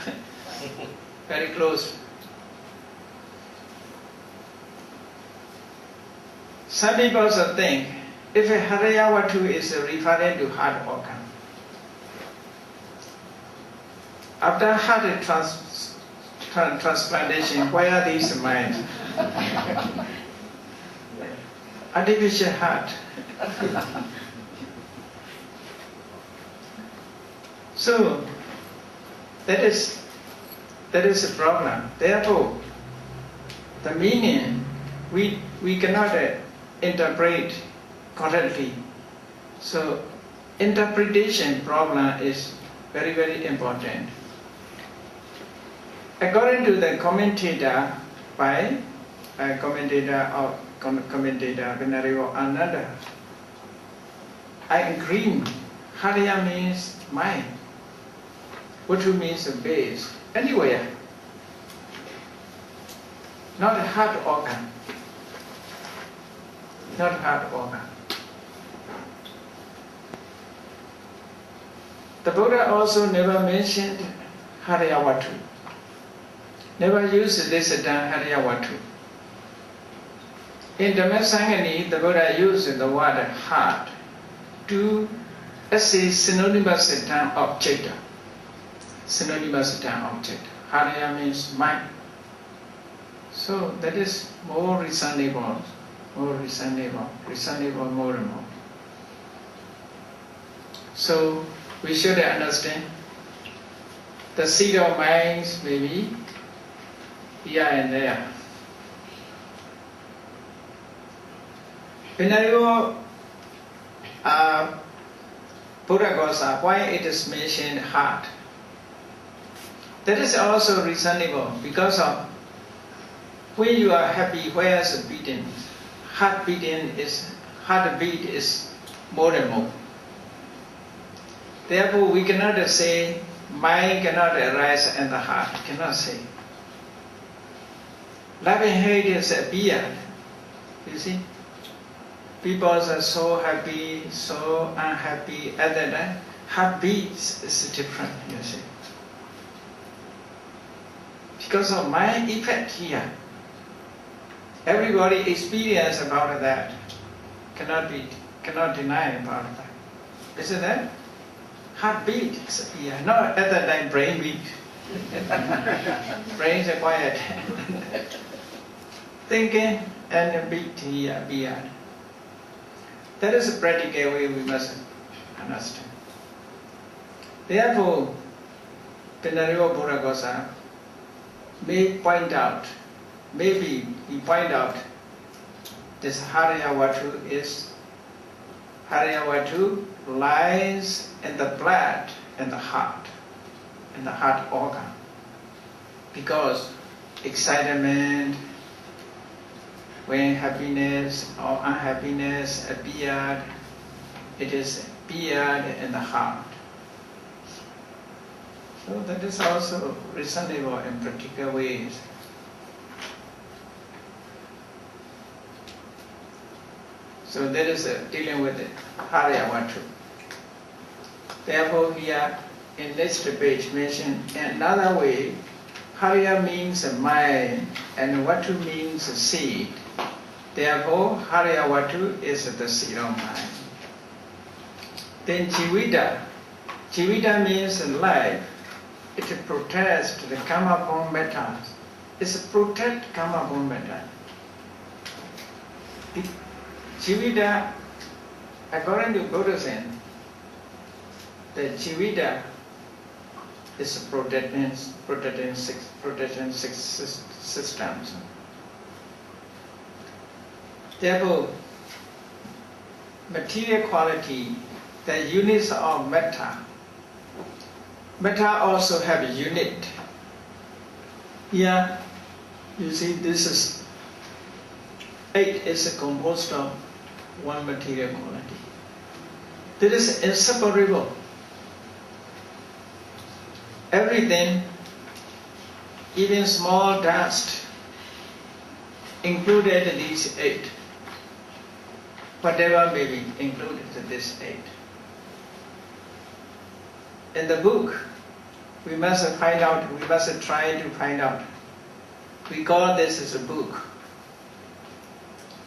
Very close. Some people also think if a Haryavatu is referring to heart organ, after heart transplantation, where are these minds? Artificial heart. So that is a problem. Therefore, the meaning we cannot interpret correctly. So interpretation problem is Very, very important. According to the commentator by commentator Venerable Ananda, I agree. Hariya means mind. Vatu means base. Anywhere. Not a heart organ. Not heart organ. The Buddha also never mentioned Hariyavatu. Never used this term Hariyavatu. In Dhammasangani, the Buddha used the word heart to as a synonymous term object. Synonymous term object. Hariya means mind. So that is more reasonable, more and more. So we should understand the seed of minds may be here and there. Venerable Buddha Gosa, why it is mentioned heart? That is also reasonable because of when you are happy, where's the beating? Heartbeat is more and more. Therefore, we cannot say mind cannot arise in the heart. Cannot say. Love and hate is appeared. You see, people are so happy, so unhappy. At that time, heartbeat is different. You see, because of mind effect here. Everybody experience about that. Cannot deny about that. Isn't that? Heartbeat is here. Not at that time brain beat. Brains are quiet. Thinking and beat here, beyond. That is a practical way we must understand. Therefore, Venerable Buddha Gosa may point out, maybe he point out this Hariyavatu lies in the blood and the heart organ. Because excitement, when happiness or unhappiness appeared, it is appeared in the heart. So that is also reasonable in practical ways. So that is dealing with Hariyavatu. Therefore, here in this page mentioned another way, Hariya means mind and Vatu means seed. Therefore, Hariyavatu is the seed of mind. Then Jivita. Jivita means life. It protects the karma-born matters. It's protect karma-born matter. Jivita, according to Buddhism, the Jivita is protecting six systems. Therefore, material quality, the units of metta. Metta also have a unit. Here, you see, this is 8 is composed of one material quality. That is inseparable. Everything, even small dust, included these 8. Whatever may be included in this 8. In the book, we must find out, we must try to find out. We call this as a book.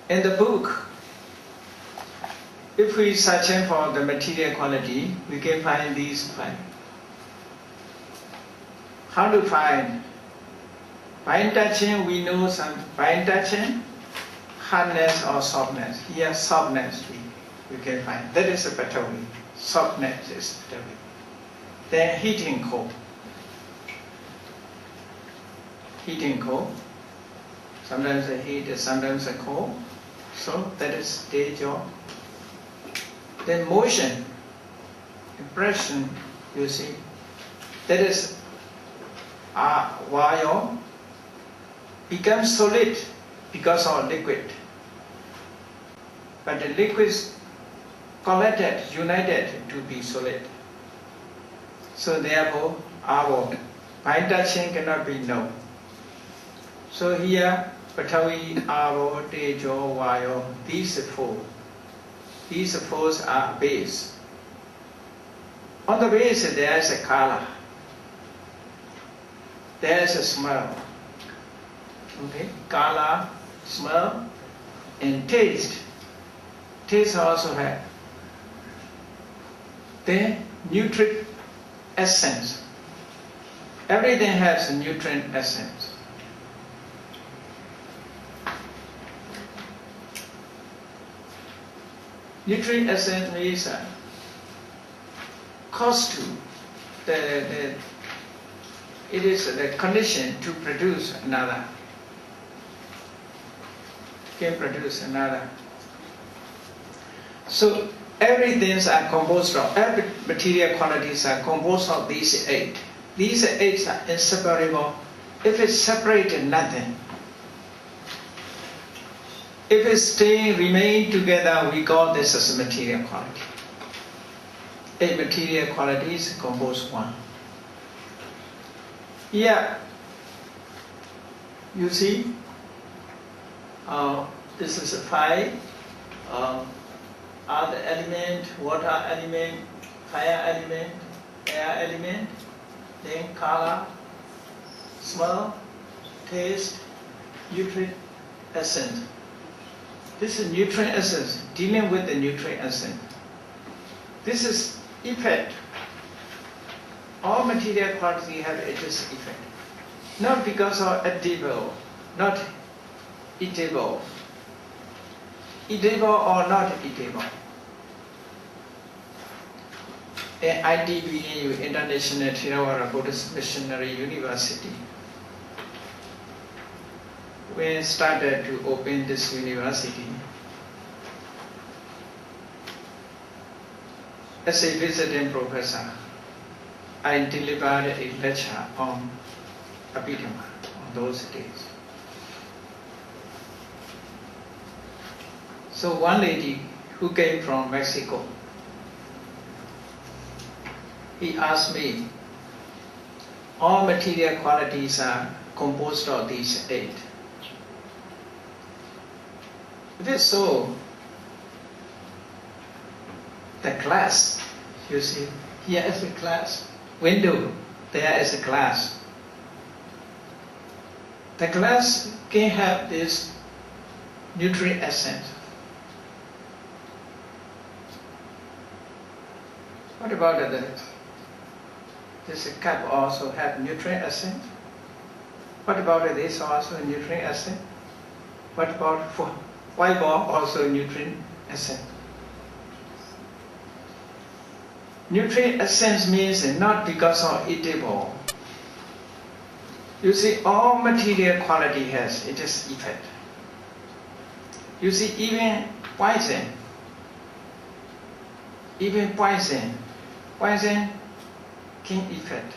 In the book, if we search for the material quality, we can find these 5. How to find? Fine touching, we know some fine touching, hardness or softness. Here, softness we can find. That is a better way. Softness is better way. Then heating cold. Heating cold. Sometimes the heat, sometimes the cold. So that is stage of. Then motion, impression, you see, that is vaya, becomes solid because of liquid. But the liquids collected, united to be solid. So therefore, our by touching cannot be known. So here, Patavi, Avo, Tejo, Vayo, these four are base. On the base there is a color, there is a smell. Okay, color, smell, and taste. Taste also have the nutrient essence. Everything has a nutrient essence. Nutrient essence means costume. It is the condition to produce another. Can produce another. So everything are composed of, every material qualities are composed of these 8. These 8 are inseparable. If it's separated, nothing. If it's remain together, we call this as a material quality. 8 material qualities compose 1. Here, you see, this is a 5. Other element, water element, fire element, air element, then color, smell, taste, nutrient essence. This is nutrient essence, dealing with the nutrient essence. This is effect. All material quality have its effect. Not because of edible, not eatable. Eatable or not eatable. ITBU, International Theravada Buddhist Missionary University. We started to open this university. As a visiting professor, I delivered a lecture on Abhidhamma on those days. So one lady who came from Mexico, he asked me, all material qualities are composed of these 8. If it's so, the glass, you see, here is a glass, window, there is a glass. The glass can have this nutrient essence. What about this cup also have nutrient essence? What about this also nutrient essence? What about white ball also nutrient essence? Nutrient essence means not because of eatable. You see, all material quality has its effect. You see, even poison can effect.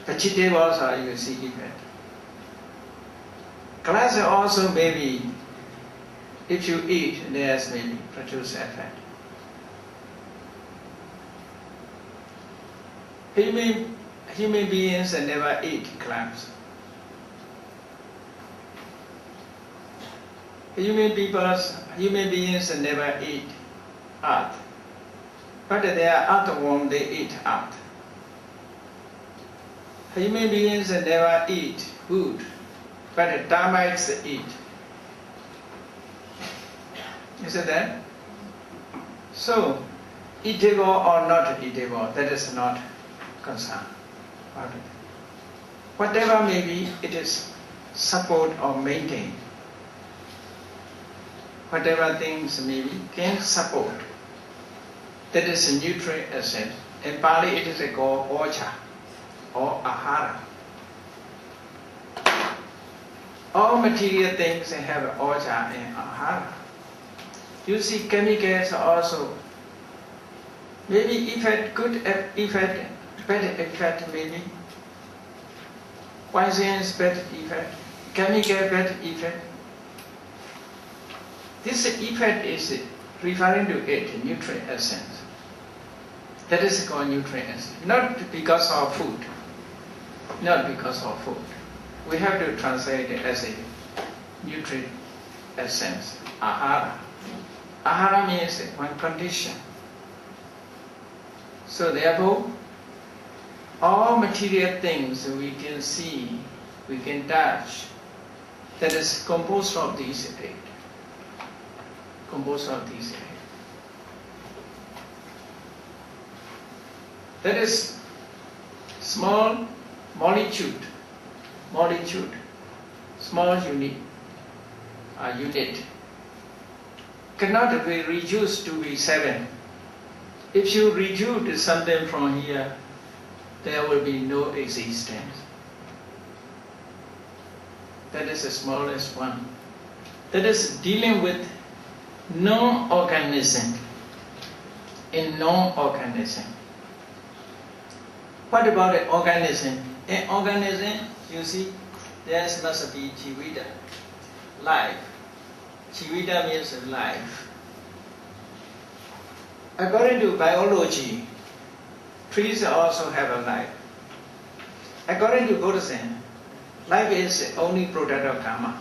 Vegetables are you see effect. Glass also maybe, if you eat, there's maybe produce effect. Human beings never eat glass. Human beings never eat earth. But they are earthworm, they eat earth. Human beings never eat wood, but termites eat. Is it that? So, eatable or not eatable, that is not concern about it. Whatever may be, it is support or maintain. Whatever things may be, can support. That is a nutrient essence. In Pali it is called ocha or ahara. All material things have ocha and ahara. You see chemicals also Maybe effect, good effect, bad effect maybe. Poison's bad effect, chemical bad effect. This effect is referring to it, nutrient essence. That is called nutrient essence. Not because of food. Not because of food. We have to translate it as a nutrient essence, ahara. Ahara means one condition. So therefore, all material things we can see, we can touch, that is composed of these eight. Composed of these eight. That is small molecule, small unit, cannot be reduced to be 7. If you reduce something from here, there will be no existence. That is the smallest one. That is dealing with non-organism. In non-organism. What about the organism? In organism, you see, there must be jivita, life. Jivita means life. According to biology, trees also have a life. According to Buddhism, life is only product of karma.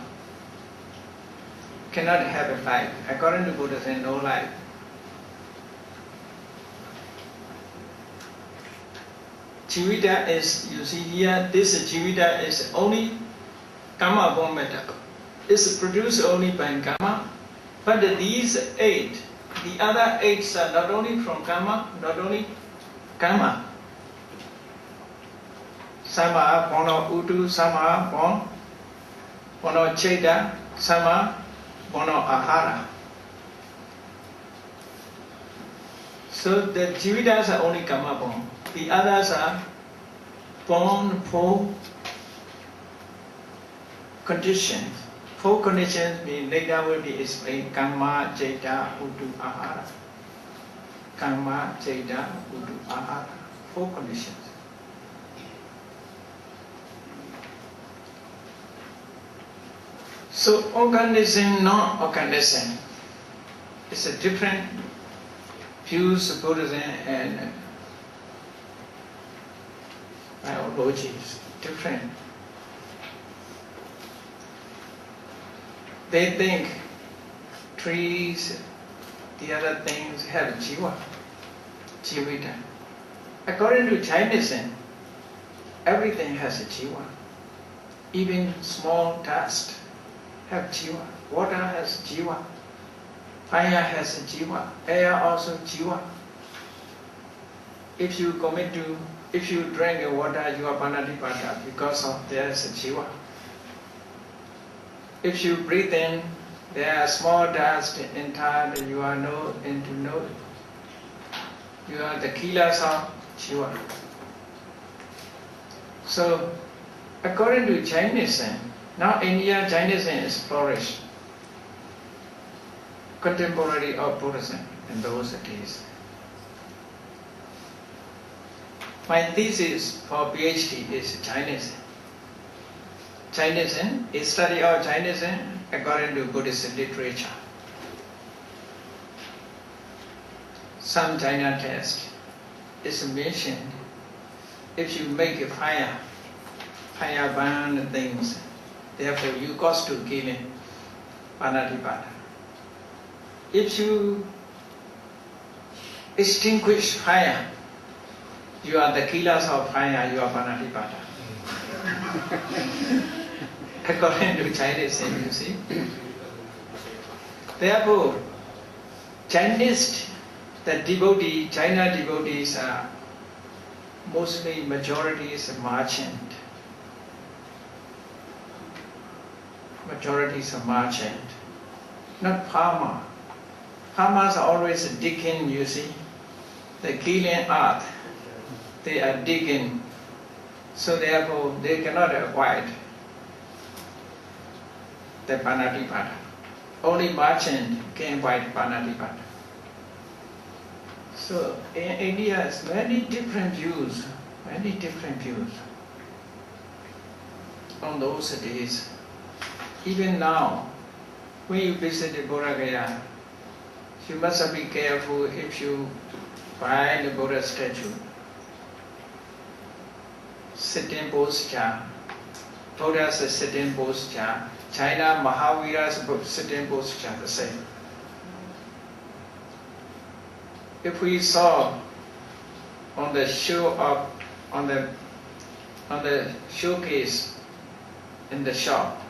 Cannot have a life. According to Buddhism, no life. Jivita is, you see here, this jivita is only karma born matter. It's produced only by karma. But these 8, the other 8 are not only from karma, not only karma. Some are born of utu, some are born of cheta, some are born of ahara. So the jivitas are only karma born. The others are born for conditions. 4 conditions mean later will be explained. Karma, Jeta, Utu, Ahara. Karma, Jeta, Utu, Ahara. 4 conditions. So organism, non-organism is a different views of Buddhism and biology is different. They think trees, the other things have jiva, jivita. According to Jainism, everything has a jiva. Even small dust have jiva. Water has jiva. Fire has a jiva. Air also jiva. If you drink water, you are panatipata because of there is a jiva. If you breathe in, there are small dust inside, you are you are the killers of jiva. So, according to Jainism, now India Jainism is flourished, contemporary of Buddhism in those days. My thesis for PhD is Jainism. Jainism is study of Jainism according to Buddhist literature. Some Jaina text is mentioned. If you make a fire burn things, therefore you cause to killing, panatipata. If you extinguish fire, you are the killers of fire, you are panatipata. According to Jainism, you see. Therefore, Chinese, the devotee, China devotees are mostly majorities merchant. Majorities are merchant, not farmer. Farmers are always digging, you see. The killing earth, they are digging. So therefore, they cannot avoid the panatipata. Only merchant can avoid panatipata. So in India, has many different views on those days. Even now, when you visit the Buddha Gaya, you must be careful if you find the Buddha statue. Sitting posture. Buddha's sitting posture. China Mahavira's sitting posture the same. If we saw on the showcase in the shop,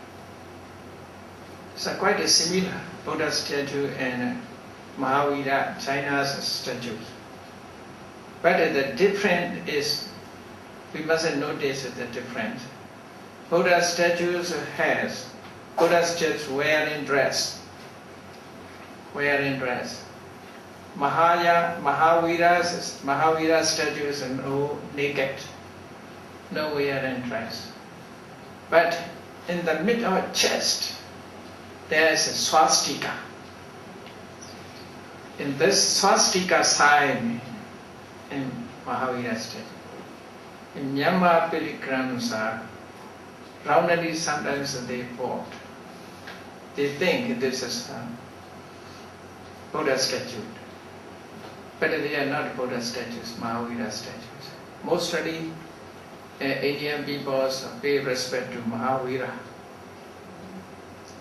it's quite a similar Buddha statue and Mahavira, China's statues. But the difference is, we must notice the difference. Buddha statues has Buddha statues wearing dress. Mahavira statues are no naked, no wearing dress. But in the middle of chest, there is a swastika. In this swastika sign in Mahavira statue, in Myanmar pilgrims are roundly sometimes they bought. They think this is a Buddha statue. But they are not Buddha statues, Mahavira statues. Mostly Indian people pay respect to Mahavira.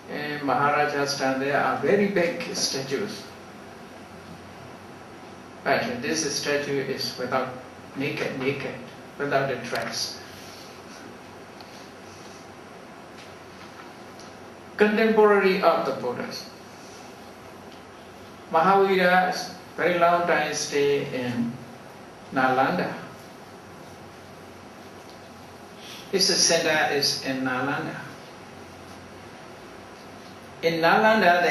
In Maharajasthan there are very big statues. But this statue is without naked, without a dress. Contemporary of the Buddhas. Mahavira very long time stay in Nalanda. His center is in Nalanda. In Nalanda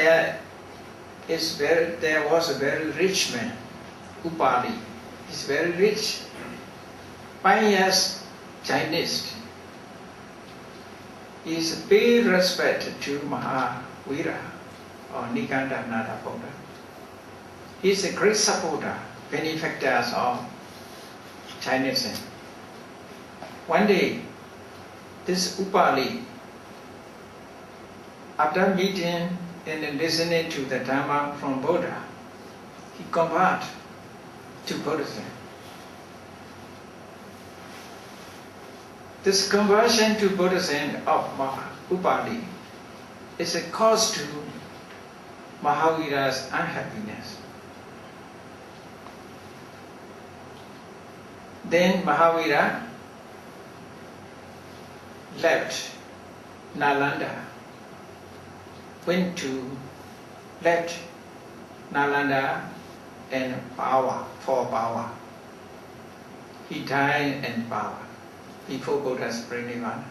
there was a very rich man, Upali. He's very rich, pious Chinese. He is paid respect to Mahavira or Nikanda Nada Buddha. He is a great supporter, benefactor of Chinese. One day, this Upali, after meeting and listening to the Dhamma from Buddha, he converted to Buddhism. This conversion to Buddhism of Upali is a cause to Mahavira's unhappiness. Then Mahavira left Nalanda, left Nalanda and for power. He died in power before Buddha's Parinirvana.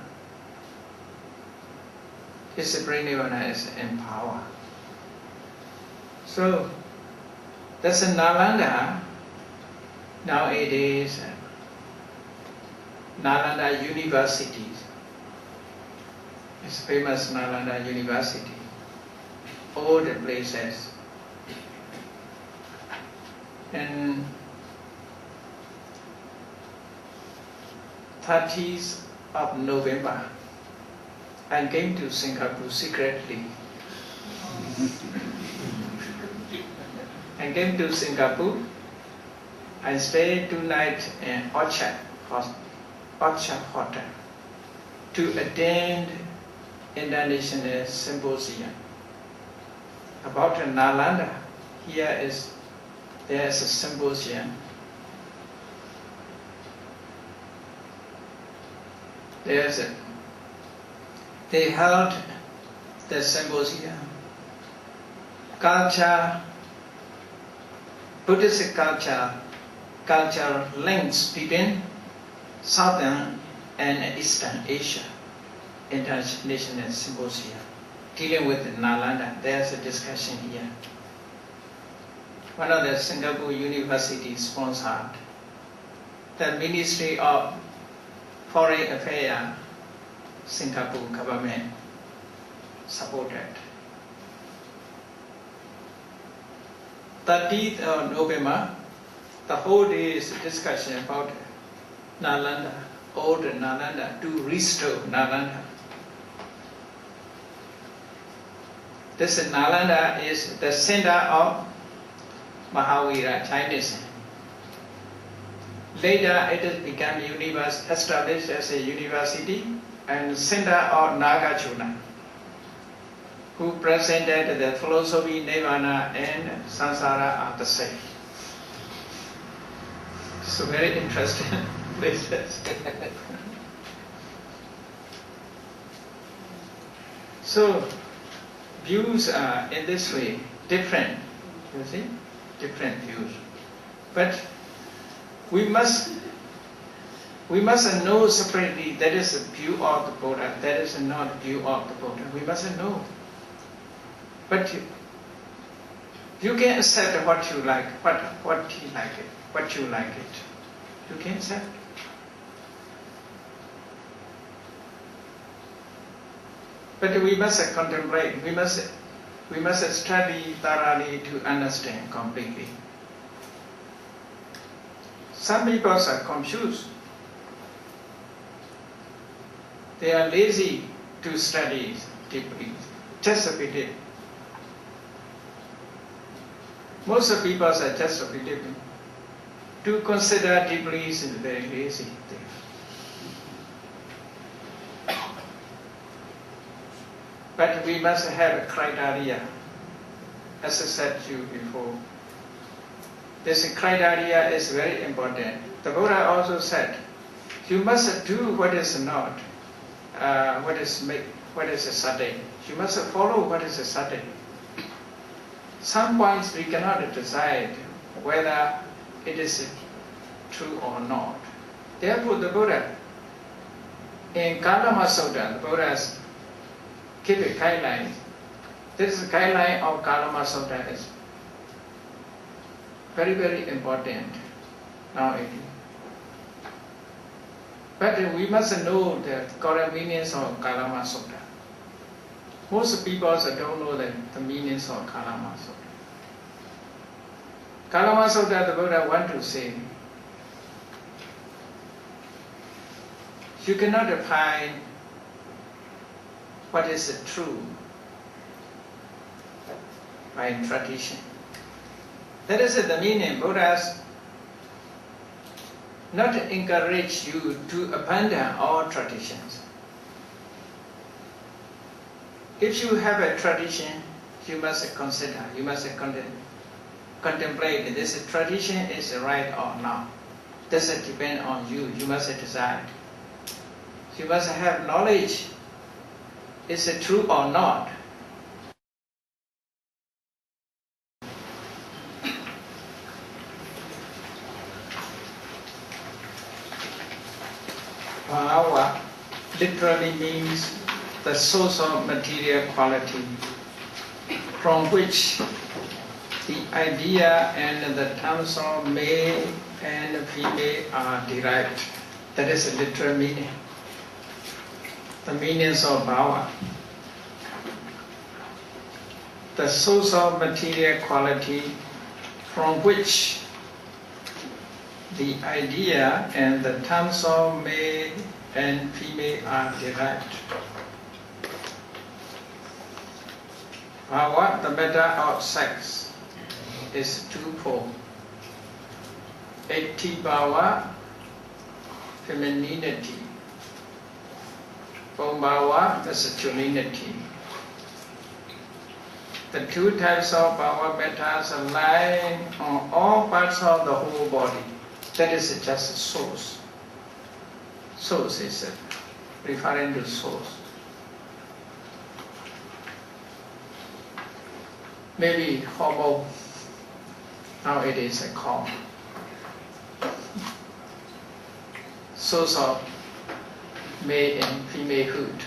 His Parinirvana is in power. So that's in Nalanda. Nowadays, Nalanda University. It's famous Nalanda University. All the places. And 30th of November, I came to Singapore secretly. I came to Singapore. I stayed 2 nights in Orchard Hotel to attend International Symposium about Nalanda. There is a symposium. They held the symposium. Culture, Buddhist culture links between Southern and Eastern Asia. International Symposium dealing with Nalanda. There's a discussion here. One of the Singapore universities sponsored. The Ministry of Foreign Affairs, Singapore government supported. 30th of November, the whole day is a discussion about Nalanda, old Nalanda, to restore Nalanda. This Nalanda is the center of Mahavira, Chinese. Later it has become established as a university and center of Nagarjuna, who presented the philosophy, Nirvana and Samsara are the same. So very interesting places. So views are in this way different, you see, different views. But we must know separately that is a view of the Buddha, that is not a view of the Buddha. We must know. But you can accept what you like, what he like it, what you like it. You can accept. But we must contemplate, we must study thoroughly to understand completely. Some people are confused. They are lazy to study deeply, just a bit. Most of people are just a bit. To consider deeply is very lazy. But we must have a criteria, as I said to you before. This criteria is very important. The Buddha also said, you must do what is not, what is a certain. You must follow what is a certain. Some points we cannot decide whether it is true or not. Therefore, the Buddha, in Kalama Sutta, the Buddha has given guidelines. This guideline of Kalama Sutta is very, very important nowadays. But we must know the correct meanings of Kalama Sutta. Most people don't know the meanings of Kalama Sutta. Kalama Sutta, the Buddha wants to say, you cannot define what is true by tradition. That is the meaning. Buddhas not encourage you to abandon all traditions. If you have a tradition, you must consider, you must contemplate this tradition is right or not. Does it depend on you? You must decide. You must have knowledge. Is it true or not? Bhava literally means the source of material quality from which the idea and the terms of male and female are derived. That is the literal meaning. The meanings of bhava. The source of material quality from which the idea and the terms of male and female are derived. Bhava, the matter of sex, is twofold. Eti bhava, femininity. Bhava, masculinity. The two types of bhava matters are lying on all parts of the whole body. That is just source. Source is referring to source. Maybe homo, now it is a common. Source of male and femalehood.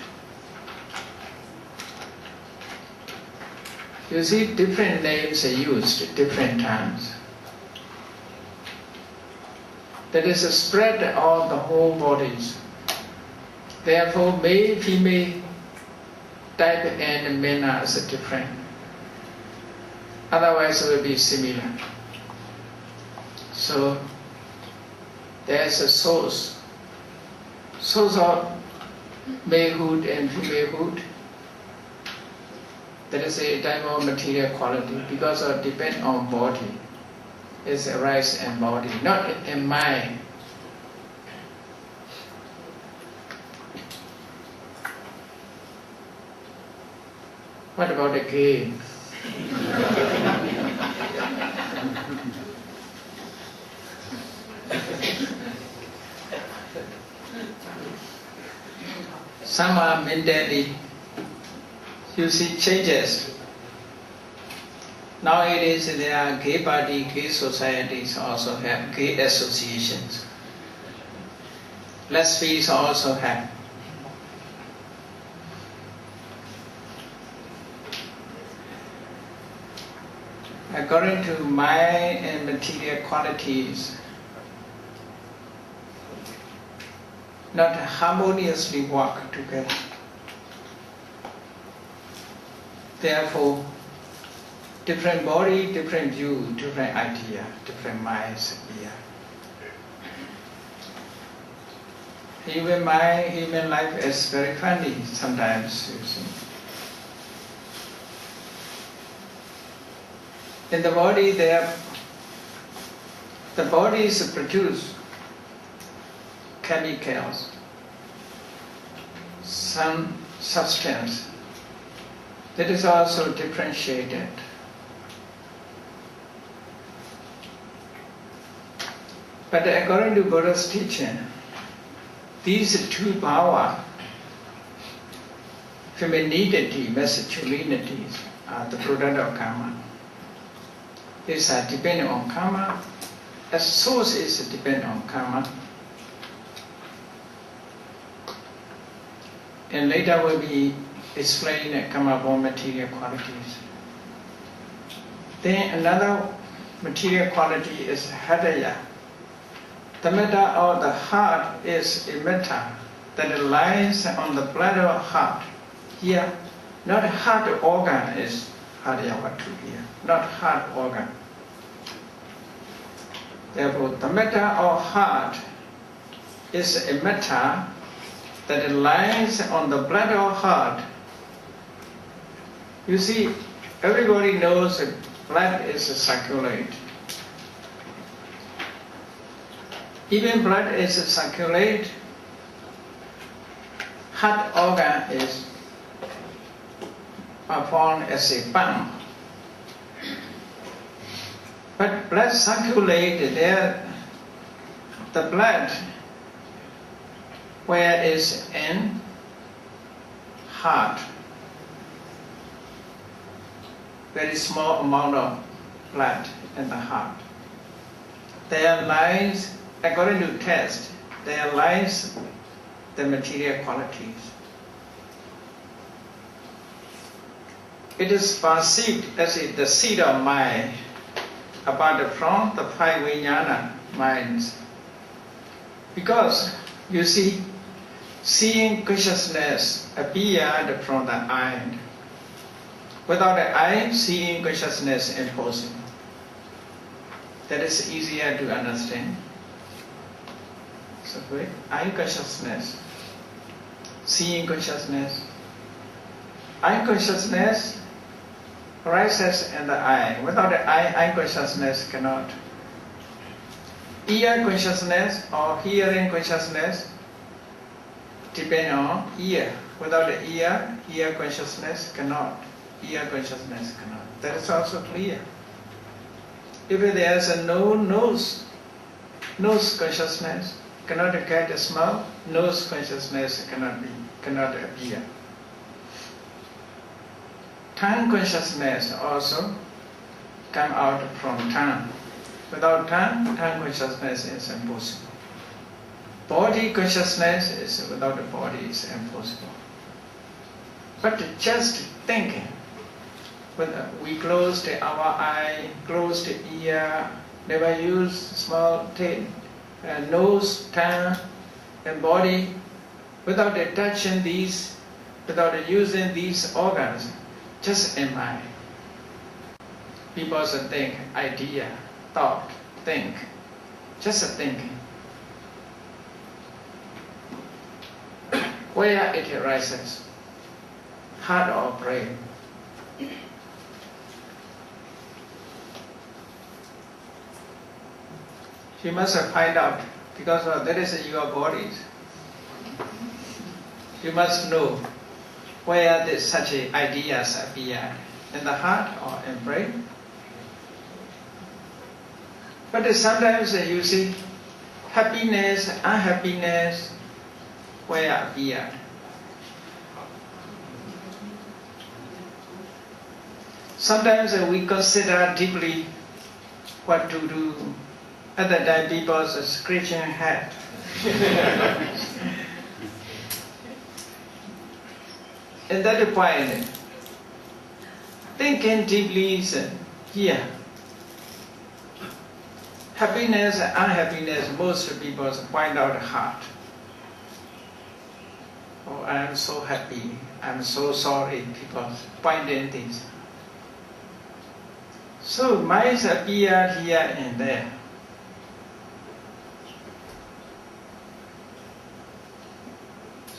You see, different names are used at different times. That is a spread of the whole bodies. Therefore, male, female type and manners are different. Otherwise, it will be similar. So there's a source of malehood and femalehood. That is a type of material quality because of depend on body. It's arise in body, not in mind. What about the gay? Some are mentally, you see, changes. Nowadays there are gay party, gay societies also have gay associations. Lesbians also have. According to mind and material qualities, not harmoniously work together. Therefore, different body, different view, different idea, different minds here. Human mind, human life is very funny sometimes, you see. In the body, the bodies produce chemicals, some substance that is also differentiated. But according to Buddha's teaching, these two powers, femininity, masculinity, are the product of karma. These are dependent on karma. A source is dependent on karma. And later will be explained karma upon material qualities. Then another material quality is hadaya. The matter of the heart is a matter that lies on the bladder of heart. Here, not heart organ is hadaya vatu here, not heart organ. Therefore, the matter of heart is a matter that lies on the bladder of heart. You see, everybody knows that blood is circulate. Even blood is circulate, heart organ is performed as a pump. But blood circulated there, the blood where is in heart. Very small amount of blood in the heart. There lies, according to test, there lies the material qualities. It is perceived as the seat of mind, apart from the five vijnana minds. Because, you see, seeing consciousness appeared from the eye. Without the eye, seeing consciousness is impossible. That is easier to understand. So, eye consciousness, seeing consciousness. Eye consciousness arises in the eye. Without the eye consciousness cannot. Ear consciousness or hearing consciousness depend on ear. Without the ear consciousness cannot. Ear consciousness cannot. That is also clear. If there is a nose consciousness cannot get a smell, nose consciousness cannot appear. Tongue consciousness also come out from tongue. Without tongue consciousness is impossible. Body consciousness is without the body is impossible. But just thinking, when we closed our eye, closed the ear, never use small nose, tongue, and body, without touching these, without using these organs, just in mind. People should think, idea, thought, think, just a thinking. Where it arises, heart or brain. You must find out, because that is your body. You must know where such ideas appear, in the heart or in brain. But sometimes you see happiness, unhappiness, where appear. Sometimes we consider deeply what to do. At that time, people scratching head. At that point, thinking deeply is here. Happiness and unhappiness, most people find out heart. Oh, I am so happy, I am so sorry, people finding things. So minds appear here and there.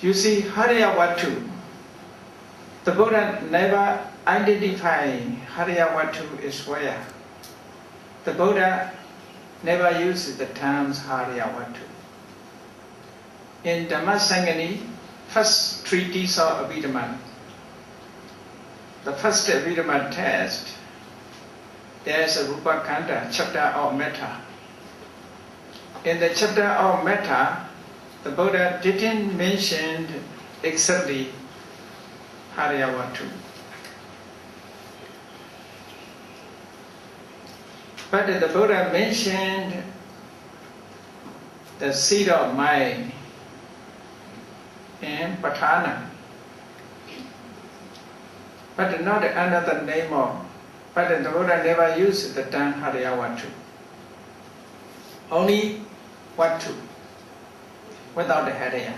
You see, Hariyavatu, the Buddha never identified Hariyavatu is where. The Buddha never uses the terms Hariyavatu. In Dhamma first treatise of Abhidhamma, the first Abhidhamma text, there is a Rupa Kanda, chapter of metta. In the chapter of metta, the Buddha didn't mention exactly Hariyavatu. But the Buddha mentioned the seed of mind and Patana, but not another name of. But the Buddha never used the term Hariyavatu. Only Vatu, without the Hariya.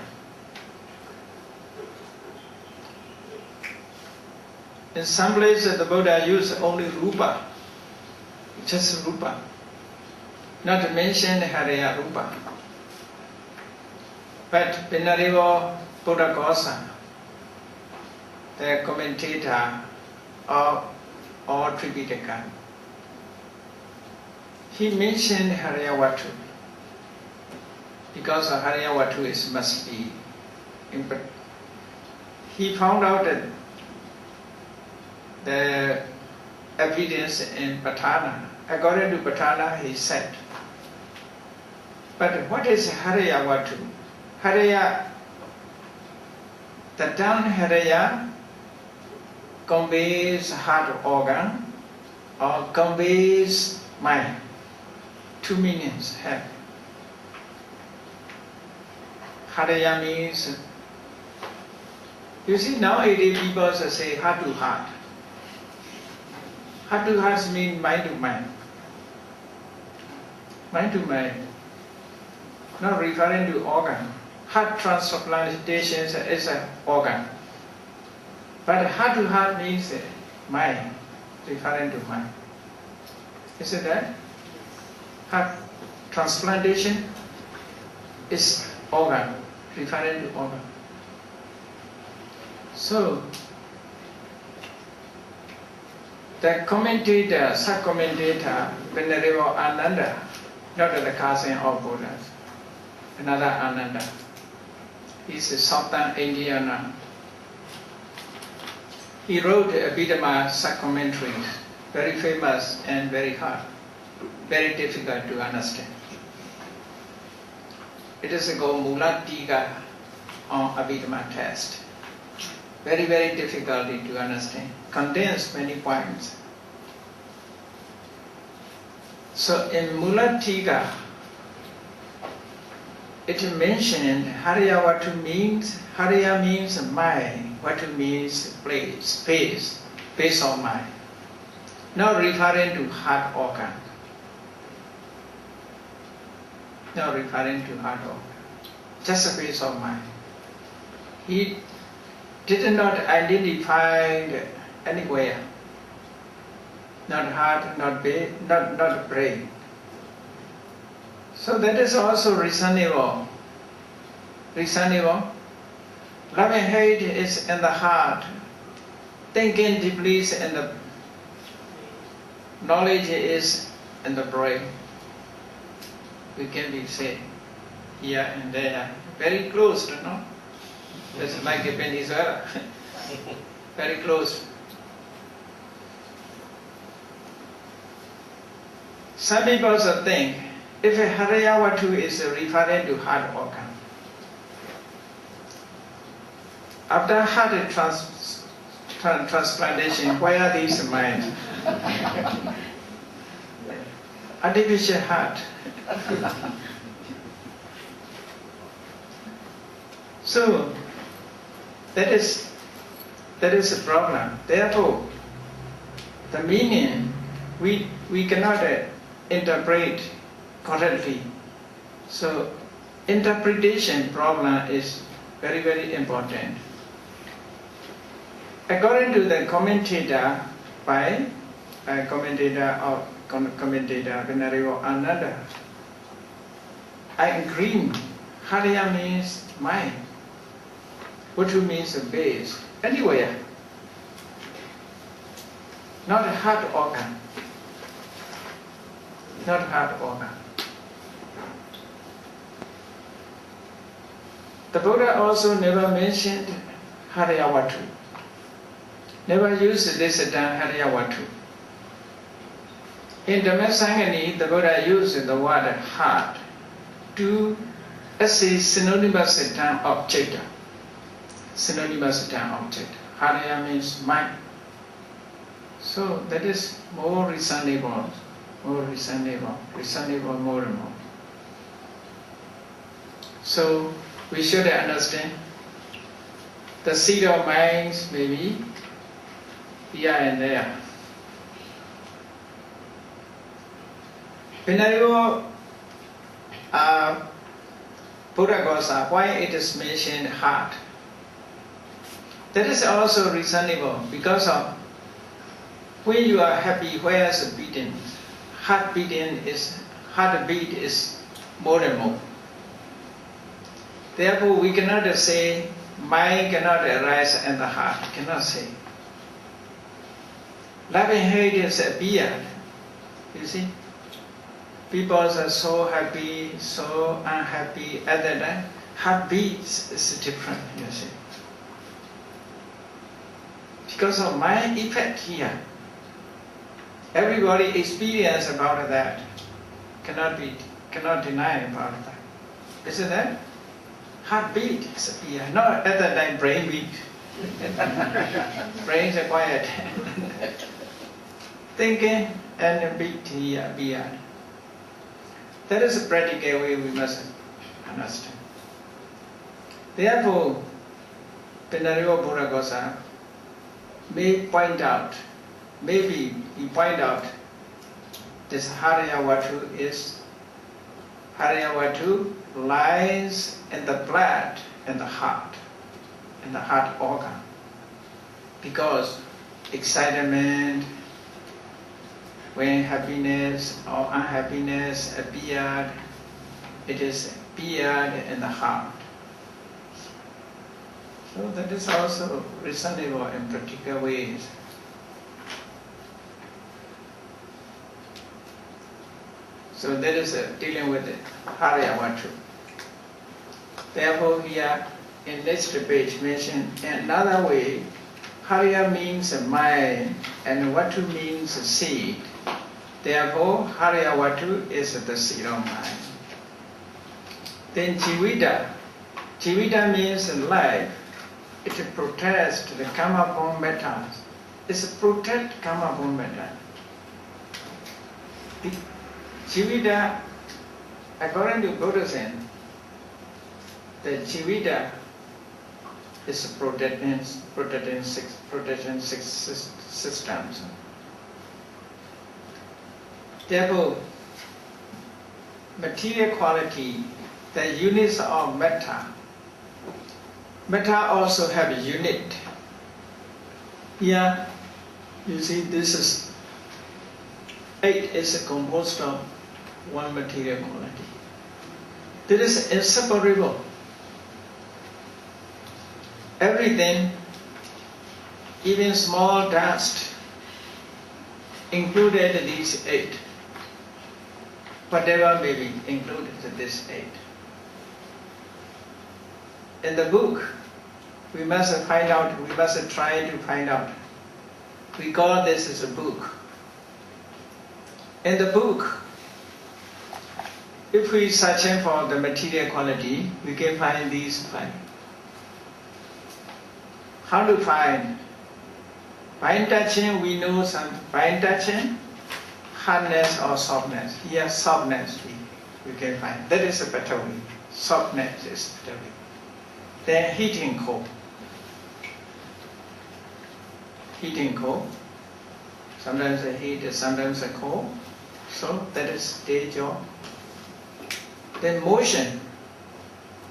In some places the Buddha used only Rupa, just Rupa, not to mention Hariya Rupa. But Venerable Buddha Gosa, the commentator of all Tripitaka, he mentioned Hariyavatu because Hariyavatu must be. He found out that the evidence in Patana. According to Patana, he said. But what is Hariyavatu? Hariya, the term Hariya conveys heart organ or conveys mind. Two meanings have. Hariya means, you see nowadays people say heart to heart. Heart to heart means mind to mind. Mind to mind. Not referring to organ. Heart transplantation is an organ. But heart to heart means mind, referring to mind. Is it that? Heart transplantation is organ, referring to organ. So, the commentator, sub-commentator, Venerable Ananda, not the cousin of Buddha, another Ananda. He's a Southern Indiana. He wrote Abhidhamma sub-commentaries, very famous and very hard, very difficult to understand. It is called Mula Tika on Abhidhamma text. Very, very difficult to understand. Contains many points. So in Mula Tika, it mentioned Hariyavatu means, Hariya means mind, Vatu means place, space of mind. Not referring to heart organ. Not referring to heart organ. Just a space of mind. He did not identify anywhere. Not heart, not brain. So that is also reasonable. Reasonable. Love and hate is in the heart. Thinking deeply is in the knowledge is in the brain. We can be said here and there. Very close, you know. It's like a Venezuela. Very close. Some people also think if a Harayawatu is referring to heart organ, after heart transplantation, why are these minds? Artificial heart. So that is a problem. Therefore, the meaning we cannot interpret correctly. So interpretation problem is very, very important. According to the commentator by commentator Venerable Ananda, I agree. Haraya means mind. Vatu means base. Anywhere. Not a heart organ. Not heart organ. The Buddha also never mentioned Harayawatu. Never used this term Harayawatu. In Dhamma Sangani, the Buddha used the word heart to as a synonymous term object. Synonymous term object. Haraya means mind. So that is more reasonable. More reasonable more and more. So we should understand the seed of minds may be here and there. Venerable Buddha Gosa, why it is mentioned heart? That is also reasonable because of when you are happy, where's the beating? Heartbeat is more and more. Therefore, we cannot say mind cannot arise in the heart. Cannot say. Love and hate is appeared. You see, people are so happy, so unhappy. At that time, heartbeat is different. You see, because of mind effect here. Everybody experience about that. Cannot deny about that. Isn't that? Heartbeat is here. Not at that time brain beat. Brains are quiet. Thinking and beat here. That is a practical way we must understand. Therefore, Venerable Buddha Gosa may point out, maybe he point out this Harayawatu lies in the blood and the heart organ. Because excitement, when happiness or unhappiness appeared, it is appeared in the heart. So that is also reasonable in practical ways. So that is dealing with Harayawatu. Therefore, here in this page mentioned another way. Haraya means mind and Watu means seed. Therefore, Harayawatu is the seed of mind. Then Jivita means life. It protects the karma-born matters. It's protect karma-born matter. Jivita, according to Buddhism, the Jivita is protecting six systems. Therefore, material quality, the units of matter. Matter also have a unit. Here, you see, this is 8 is composed of one material quality. This is inseparable. Everything, even small dust, included these 8. Whatever may be included in this 8. In the book, we must find out, we must try to find out. We call this as a book. In the book, if we search for the material quality, we can find these 5. How to find? Fine touching, we know some fine touching, hardness or softness. Here, softness we can find. That is a better way. Softness is better way. Then heating cold. Heating cold. Sometimes a heat, sometimes a cold. So that is stage of. Then motion,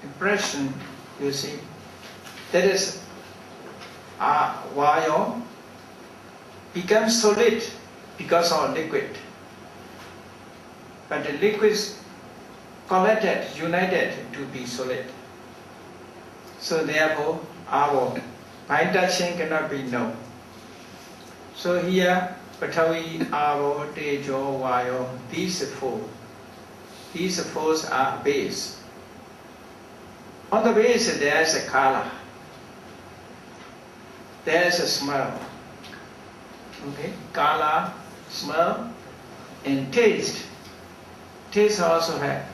impression, you see. That is while becomes solid because of liquid. But the liquids collected, united to be solid. So therefore, our fine touching cannot be known. So here, Patavi, Avo, Tejo, Vayo, these 4. These 4 are base. On the base there is a color. There is a smell. Okay, color, smell, and taste. Taste also have.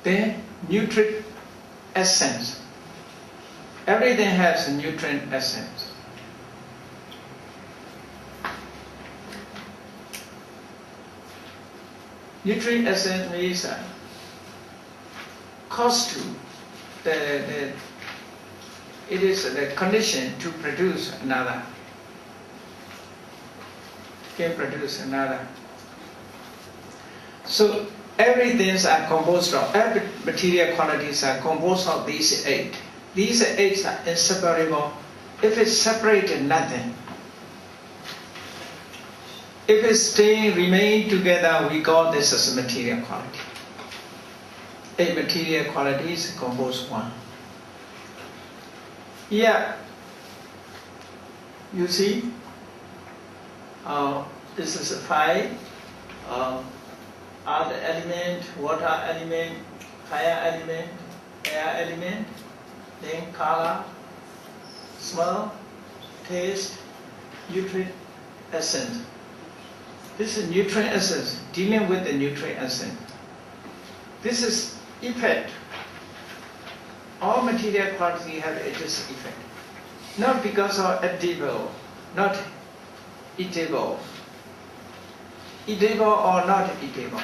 Then nutrient essence. Everything has a nutrient essence. Nutrient essence means costume. It is the condition to produce another. Can produce another. So everything are composed of, every material qualities are composed of these 8. These 8 are inseparable. If it's separated, nothing. If it's remain together, we call this as a material quality. 8 material qualities compose 1. Here, you see, this is a 5. Other element, water element, fire element, air element, then color, smell, taste, nutrient essence. This is nutrient essence, dealing with the nutrient essence. This is effect. All material quality have this effect. Not because of edible, not eatable. Eatable or not eatable.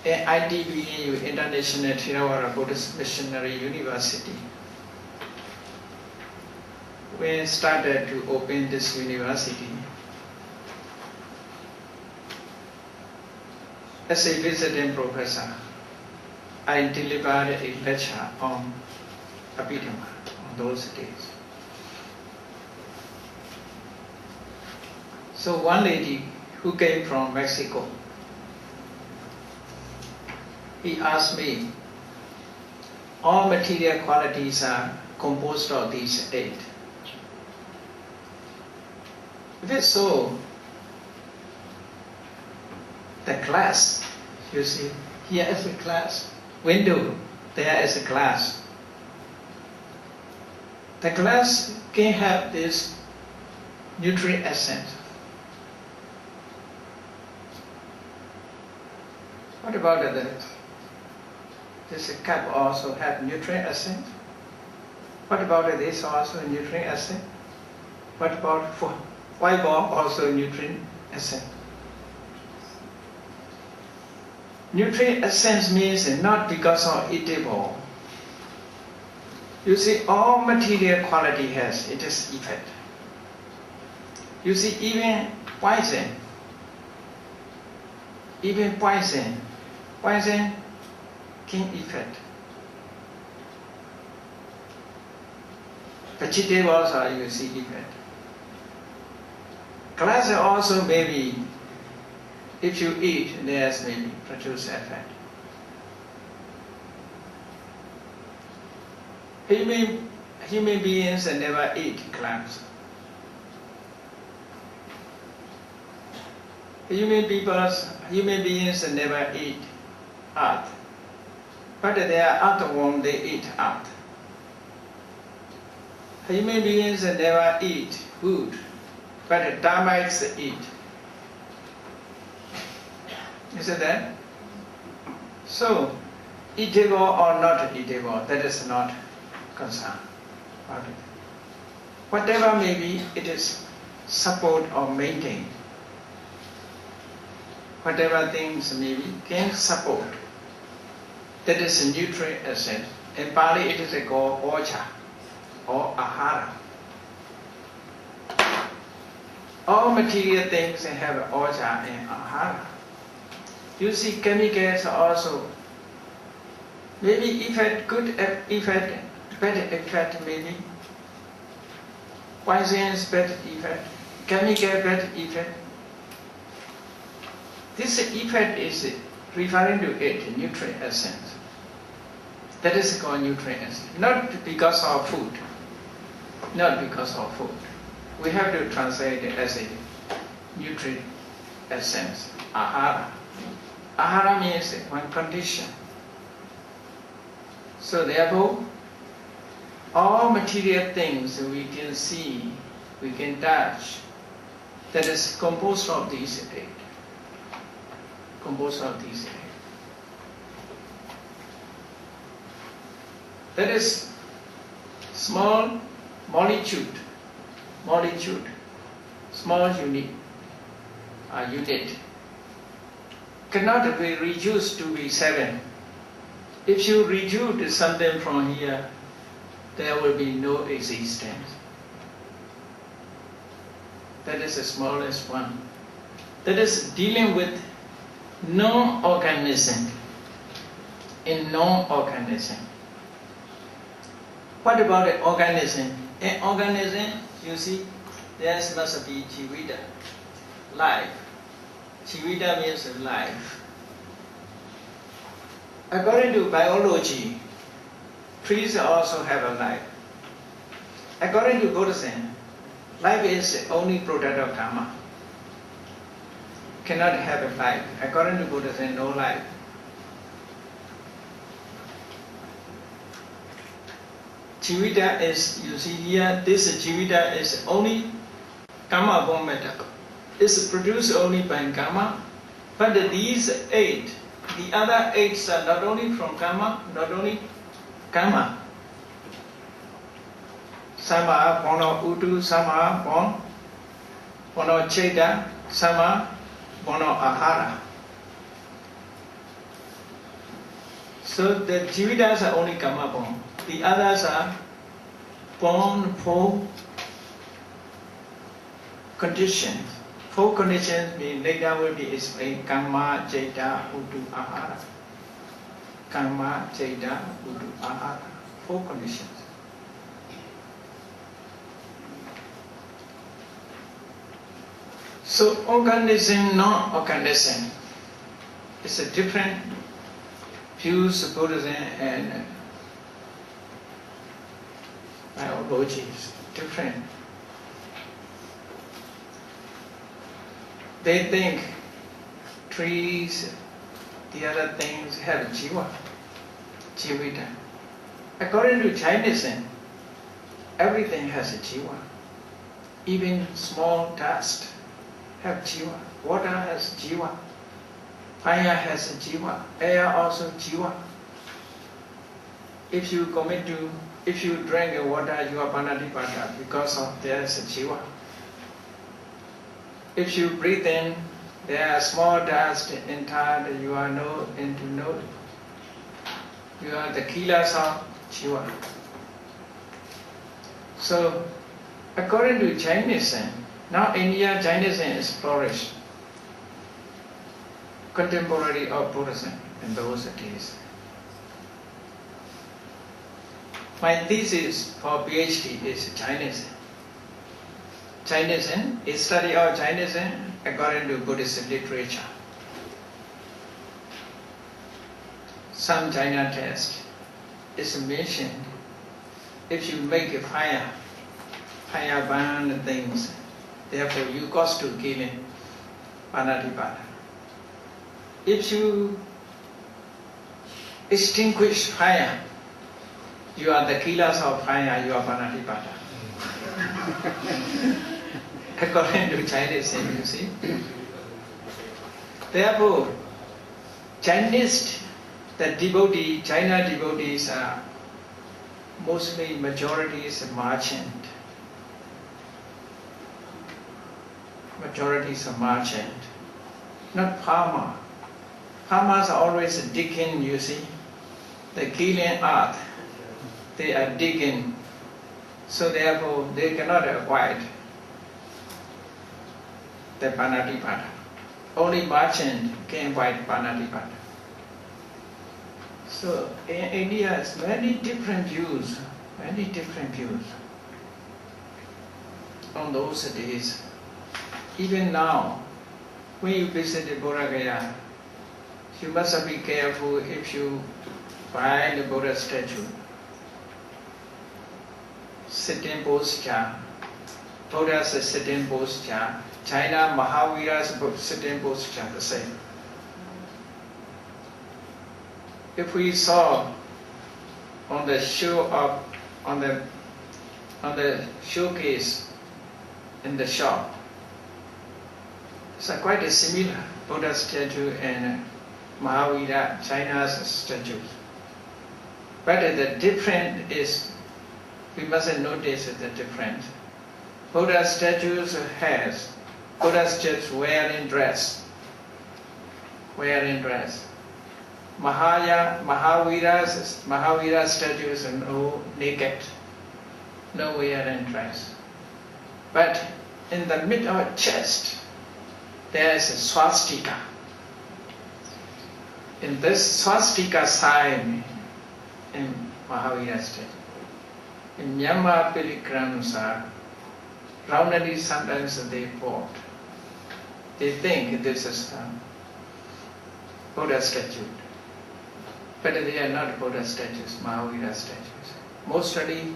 In ITBU, International Theravada Buddhist Missionary University, we started to open this university. As a visiting professor, I delivered a lecture on Abhidhamma on those days. So one lady who came from Mexico, he asked me, all material qualities are composed of these 8. If it's so, the glass, you see, here is a glass, window, there is a glass. The glass can have this nutrient essence. What about this cup also have nutrient essence? What about this also nutrient essence? What about white ball also nutrient essence? Nutrient essence means not because of eatable. You see, all material quality has its effect. You see, even poison can effect. Vegetables are, you see, effect. Glass also maybe If you eat, there's maybe produce effect. Human beings never eat clams. Human beings never eat earth. But they are earthworm, they eat earth. Human beings never eat wood, but termites eat. Isn't that? So, eatable or not eatable, that is not concern about it. Whatever may be, it is support or maintain. Whatever things may be, can support. That is a nutrient asset. In Pali it is called ocha or ahara. All material things have ocha and ahara. You see chemicals also. Maybe effect, good effect, bad effect maybe. Poison's bad effect, chemical bad effect. This effect is referring to it, nutrient essence. That is called nutrient essence. Not because of food. Not because of food. We have to translate it as a nutrient essence, ahara. Ahara means one condition. So therefore, all material things we can see, we can touch, that is composed of these eight. Composed of these eight. That is small molecule, small unit, cannot be reduced to be 7. If you reduce something from here, there will be no existence. That is the smallest one. That is dealing with non-organism. In non-organism. What about the organism? In organism, you see, there must be jivita, life. Jivita means life. According to biology, trees also have a life. According to Buddhism, life is only product of Dhamma. Cannot have a life. According to Buddhism, no life. Jivita is, you see here, this Jivita is only Karma upon matter. It's produced only by Karma. But these 8, the other 8 are not only from Karma, not only Karma. Some are born of Udu, some are born of Cheta, some are born of Ahara. So the Jivitas are only Karma born. The others are born for conditions. 4 conditions mean later will be explained. Karma, Cheta, Udu, Ahara. Karma, Cheta, Udu, Ahara. 4 conditions. So organism, non-organism is a different views of Buddhism and biology is different. They think trees, the other things have jiva, jivita. According to Jainism, everything has a jiva. Even small dust have jiva. Water has jiva. Fire has a jiva. Air also jiva. If you drink water, you are panatipata because of there's a jiva. If you breathe in, there are small dust inside, you are into no. You are the killers of jiva. So, according to Jainism, now India, Jainism is flourished. Contemporary of Buddhism in those days. My thesis for PhD is Jainism. Jainism is study of Jainism according to Buddhist literature. some China text, it's mentioned if you make a fire burn things, therefore you cause to killing, panatipata. If you extinguish fire, you are the killers of fire, you are panatipata. According to Chinese, you see. Therefore, Chinese, the devotee, China devotees are mostly majorities merchant. Majorities are merchant, not farmer. Farmers are always digging, you see. The killing earth, they are digging. So therefore, they cannot avoid the panatipata. Only merchant can avoid panatipata. So in India, it's many different views on those days. Even now, when you visit the Bodha Gaya, you must be careful if you find the Buddha statue. Sitting posture, Buddha's sitting posture, China Mahavira's sitting posture, the same. If we saw on the showcase in the shop, it's quite a similar Buddha statue and Mahavira, China's statues. But the difference is, we must notice the difference. Buddha statues has, Buddha statues wearing dress. Mahavira statues are no naked, no wearing dress. But in the middle of chest, there is a swastika. In this swastika sign in Mahavira statue. In Myanmar pilgrims are roundly sometimes they fought. They think this is a Buddha statue. But they are not Buddha statues, Mahavira statues. Mostly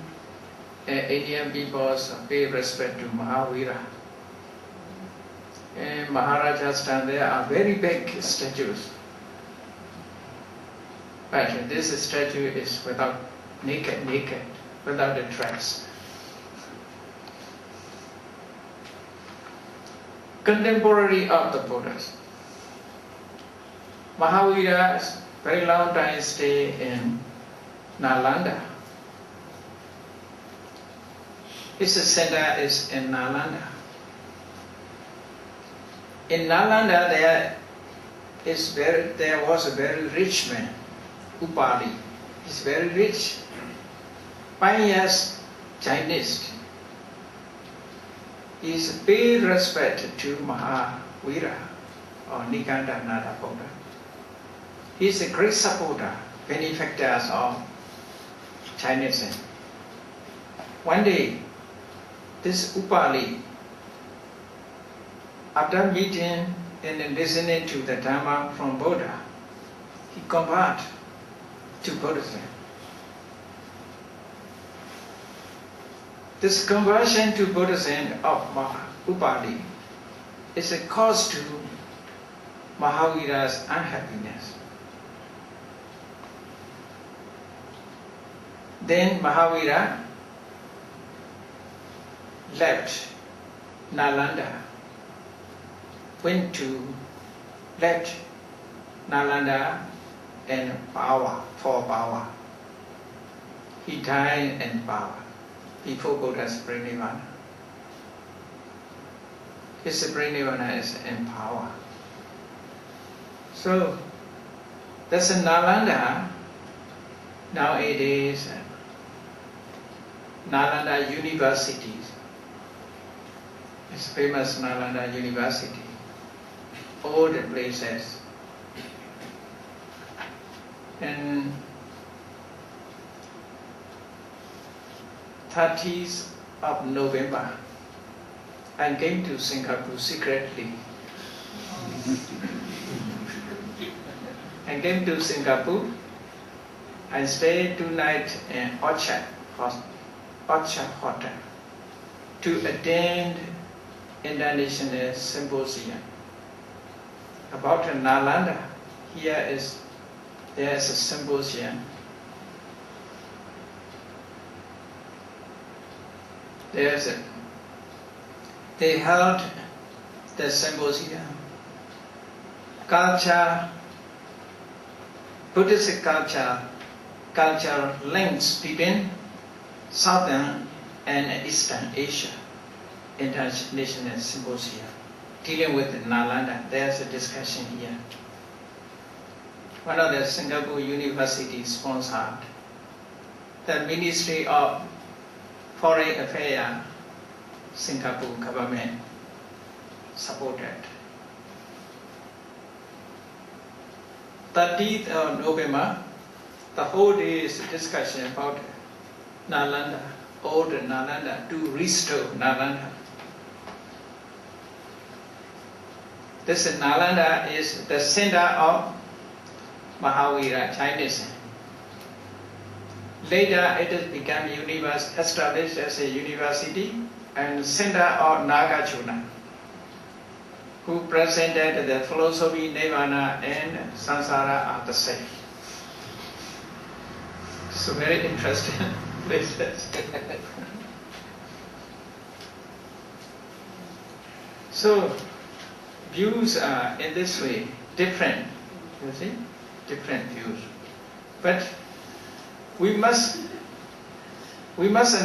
Indian people pay respect to Mahavira. And Maharajas stand there are very big statues. But this statue is without naked, without a dress. Contemporary of the Buddhas. Mahavira's very long time stay in Nalanda. His center is in Nalanda. In Nalanda there was a very rich man, Upali. He's very rich, pious Chinese. He paid respect to Mahavira or Nikanda Nada Buddha. He is a great supporter, benefactor of Chinese. One day, this Upali, after meeting and listening to the Dhamma from Buddha, he converted to Buddhism. This conversion to Buddhism of Upali is a cause to Mahavira's unhappiness. Then Mahavira left Nalanda, left Nalanda and for power. He died in power before Buddha's Parinirvana. His Parinirvana is in power. So that's in Nalanda. Nowadays, Nalanda University. It's famous Nalanda University. All the places. And 30th of November, I came to Singapore secretly. I came to Singapore I stayed 2 nights in Orchard Hotel to attend international symposium about Nalanda. There is a symposium. They held the symposium. Culture, Buddhist culture links between Southern and Eastern Asia. International symposium dealing with Nalanda. There's a discussion here. One of the Singapore University sponsored. The Ministry of Foreign Affairs, Singapore government supported. 30th of November, the whole day is a discussion about Nalanda, old Nalanda, to restore Nalanda. This Nalanda is the center of Mahavira, Chinese. Later it has become established as a university and center of Nagarjuna, who presented the philosophy, Nirvana and Samsara are the same. So very interesting places. So views are in this way different, you see, different views. But we must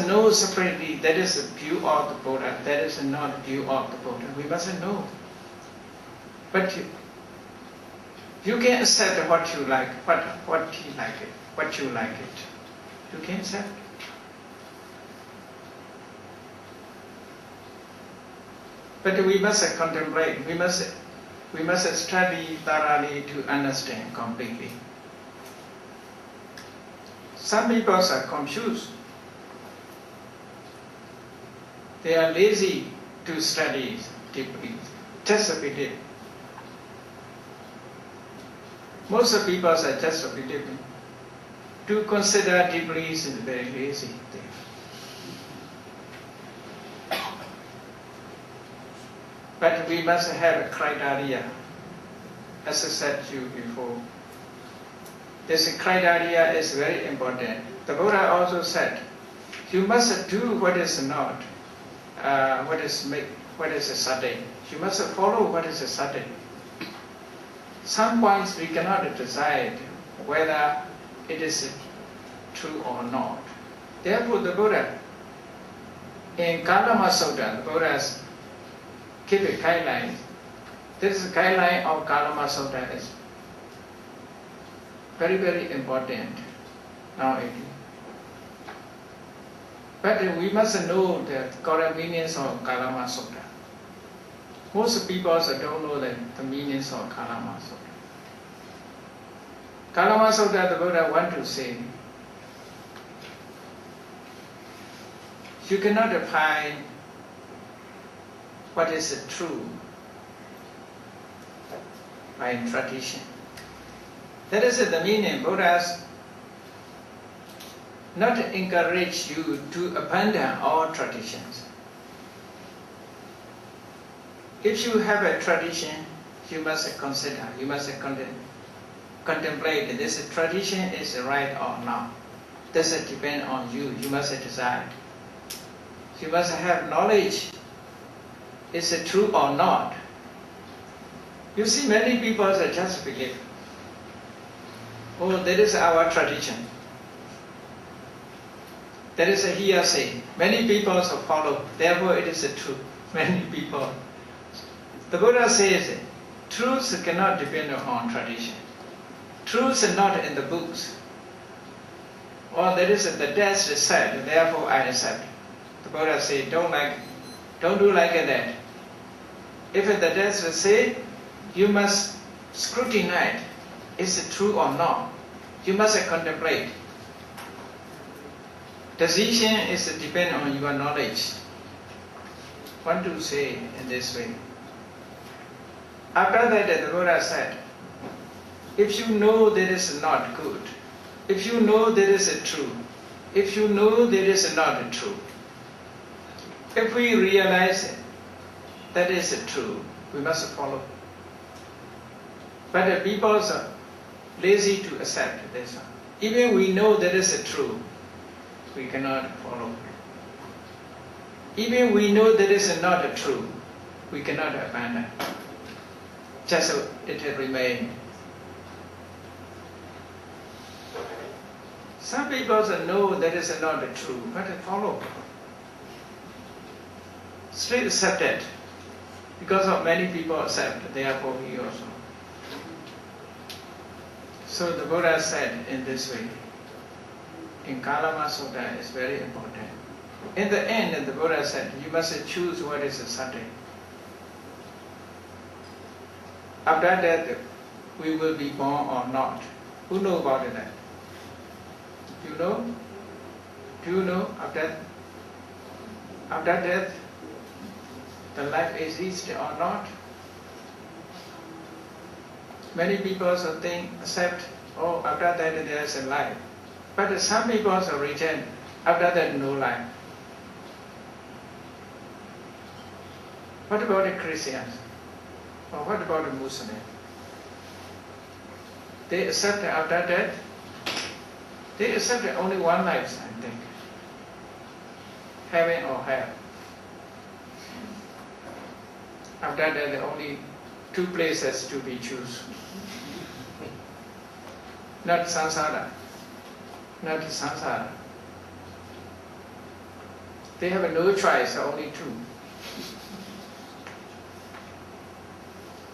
know separately that is the view of the Buddha, that is not the view of the Buddha. We must know. But you can accept what you like, what you like it. You can accept. But we must contemplate, we must study thoroughly to understand completely. Some people are confused. They are lazy to study deeply, just believe. Most of people are just believing. To consider deeply is very lazy thing. But we must have a criteria, as I said to you before. This criteria is very important. The Buddha also said, you must do what is not, what is a certain. You must follow what is a certain. Some points we cannot decide whether it is true or not. Therefore, the Buddha, in Kalama Sutta, the Buddha give a guideline. This guideline of Kalama Sutta is very, very important nowadays. But we must know the correct meanings of Kalama Sutta. Most people don't know the meanings of Kalama Sutta. Kalama Sutta, the Buddha want to say, you cannot define what is true by tradition. That is the meaning. Buddhas not encourage you to abandon all traditions. If you have a tradition, you must consider, you must contemplate this tradition is right or not. Does it depend on you? You must decide. You must have knowledge. Is it true or not? You see, many people are just believe. Oh, that is our tradition. That is a hearsay. Many people follow. Therefore, it is true. Many people. The Buddha says, truth cannot depend on tradition. Truth is not in the books. Or that is the death said. Therefore, I accept. The Buddha says, don't do like that. If the death say, you must scrutinize, is it true or not? You must contemplate. Decision is depend on your knowledge. Want to say in this way. After that, the Buddha said, if you know that is not good, If you know there is a truth, if you know there is not a truth, if we realize that is a truth, we must follow. But the people are lazy to accept this one. Even we know there is a truth, we cannot follow. Even we know there is not a truth, we cannot abandon. Just so it will remain. Some people know there is not a truth, but they follow. Still accept it. Because of many people accept, therefore we also. So the Buddha said in this way, in Kalama Sutta is very important. In the end, the Buddha said, you must choose what is a sati. After that, we will be born or not. Who knows about that? Do you know? Do you know after death, the life exists or not? Many people think, accept, oh, after that there is a life. But some people reject, after that no life. What about the Christians? Or what about the Muslims? They accept after death. They accept only one life, I think. Heaven or hell. After that, there are only two places to be chosen. Not samsara. Not samsara. They have no choice, only two.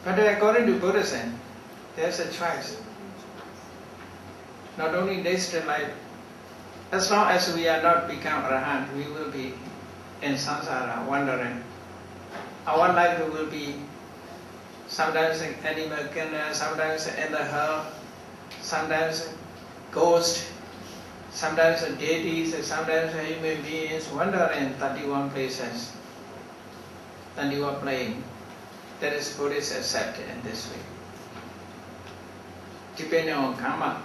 But according to Buddhism, there's a choice. Not only next life, as long as we are not become Arahant, we will be in samsara, wandering. Our life will be sometimes in animal kingdom, sometimes in the hell, sometimes ghost, sometimes deities, sometimes human beings, wandering 31 places, 31 planes. That is Buddhists accepted in this way. Depending on karma.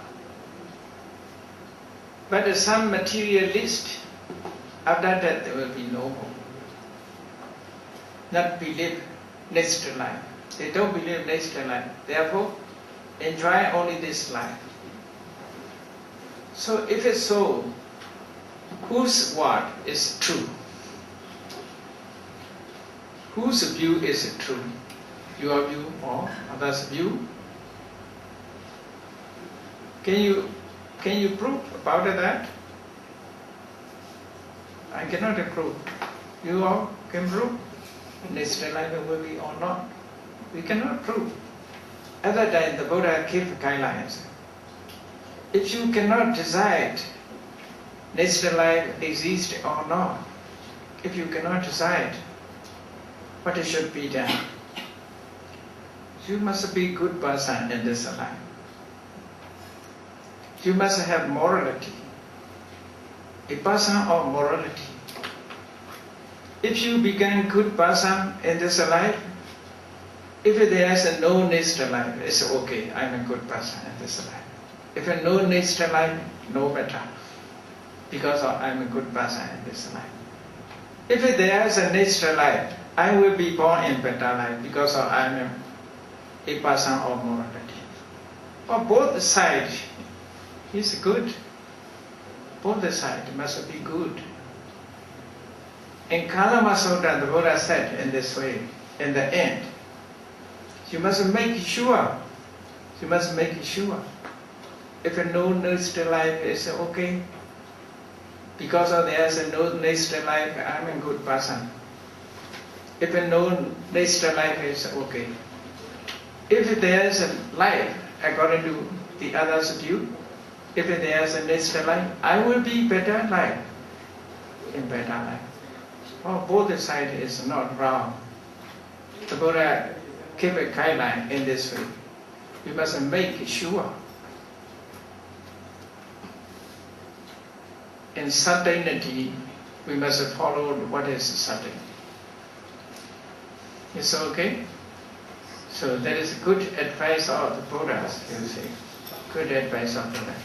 But some materialists, after that there will be no hope. Not believe next life. They don't believe next life. Therefore, enjoy only this life. So if it's so, whose word is true? Whose view is true? Your view or others' view? Can you prove about that? I cannot prove. You all can prove? Next life will be or not? We cannot prove. Other than the Buddha gave guidelines. If you cannot decide next life exists or not, if you cannot decide what should be done, you must be a good person in this life. You must have morality. Vipassana or morality. If you become good person in this life, if there is no next life, it's okay, I'm a good person in this life. If no next life, no better, because I'm a good person in this life. If there is a next life, I will be born in better life because I'm a person of morality. On both sides, is good. Both sides must be good. In Kalama Sutta, the Buddha said in this way, in the end, you must make sure. You must make sure. If no next life is okay, because there is no next life, I'm a good person. If no next life is okay. If there is a life, according to the others' view, if there is a next life, I will be better life, in better life. Oh, both sides is not wrong. The Buddha gave a guideline in this way. We must make sure. In certainty, we must follow what is certain. It's okay? So that is good advice of the Buddhas, you see. Good advice of the Buddha.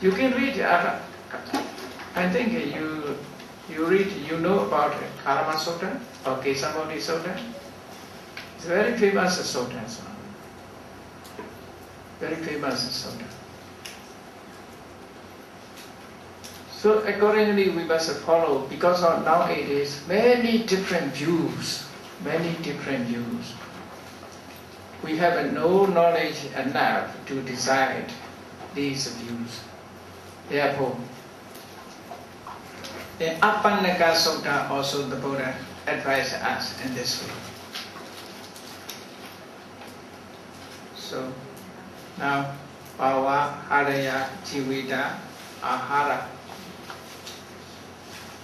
You can read, I think you read, you know about Karama Sutta or Kesamoti Sutta. It's a very famous sutta. Very famous sutta. So accordingly we must follow, because of nowadays many different views. We have no knowledge enough to decide these views. Therefore, in Appannaka Sutta also the Buddha advised us in this way. So now, Bhava, Haraya, Jivita, Ahara.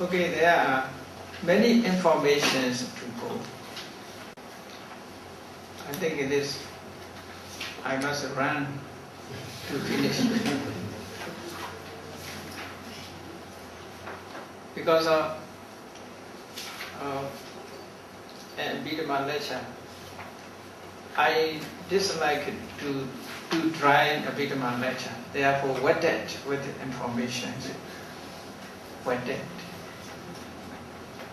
Okay, there are many informations to go. I think it is, I must run to finish. Because of Abhidhamma lecture, I dislike to try Abhidhamma lecture. Therefore, wetted with information. Wetted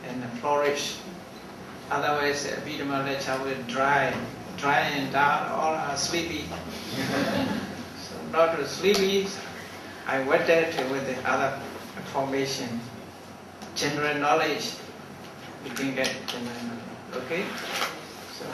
and flourish. Otherwise, Abhidhamma lecture will dry and down, all are sleepy. So not sleepy, I wetted with the other information. General knowledge, you can get general knowledge. Okay? So,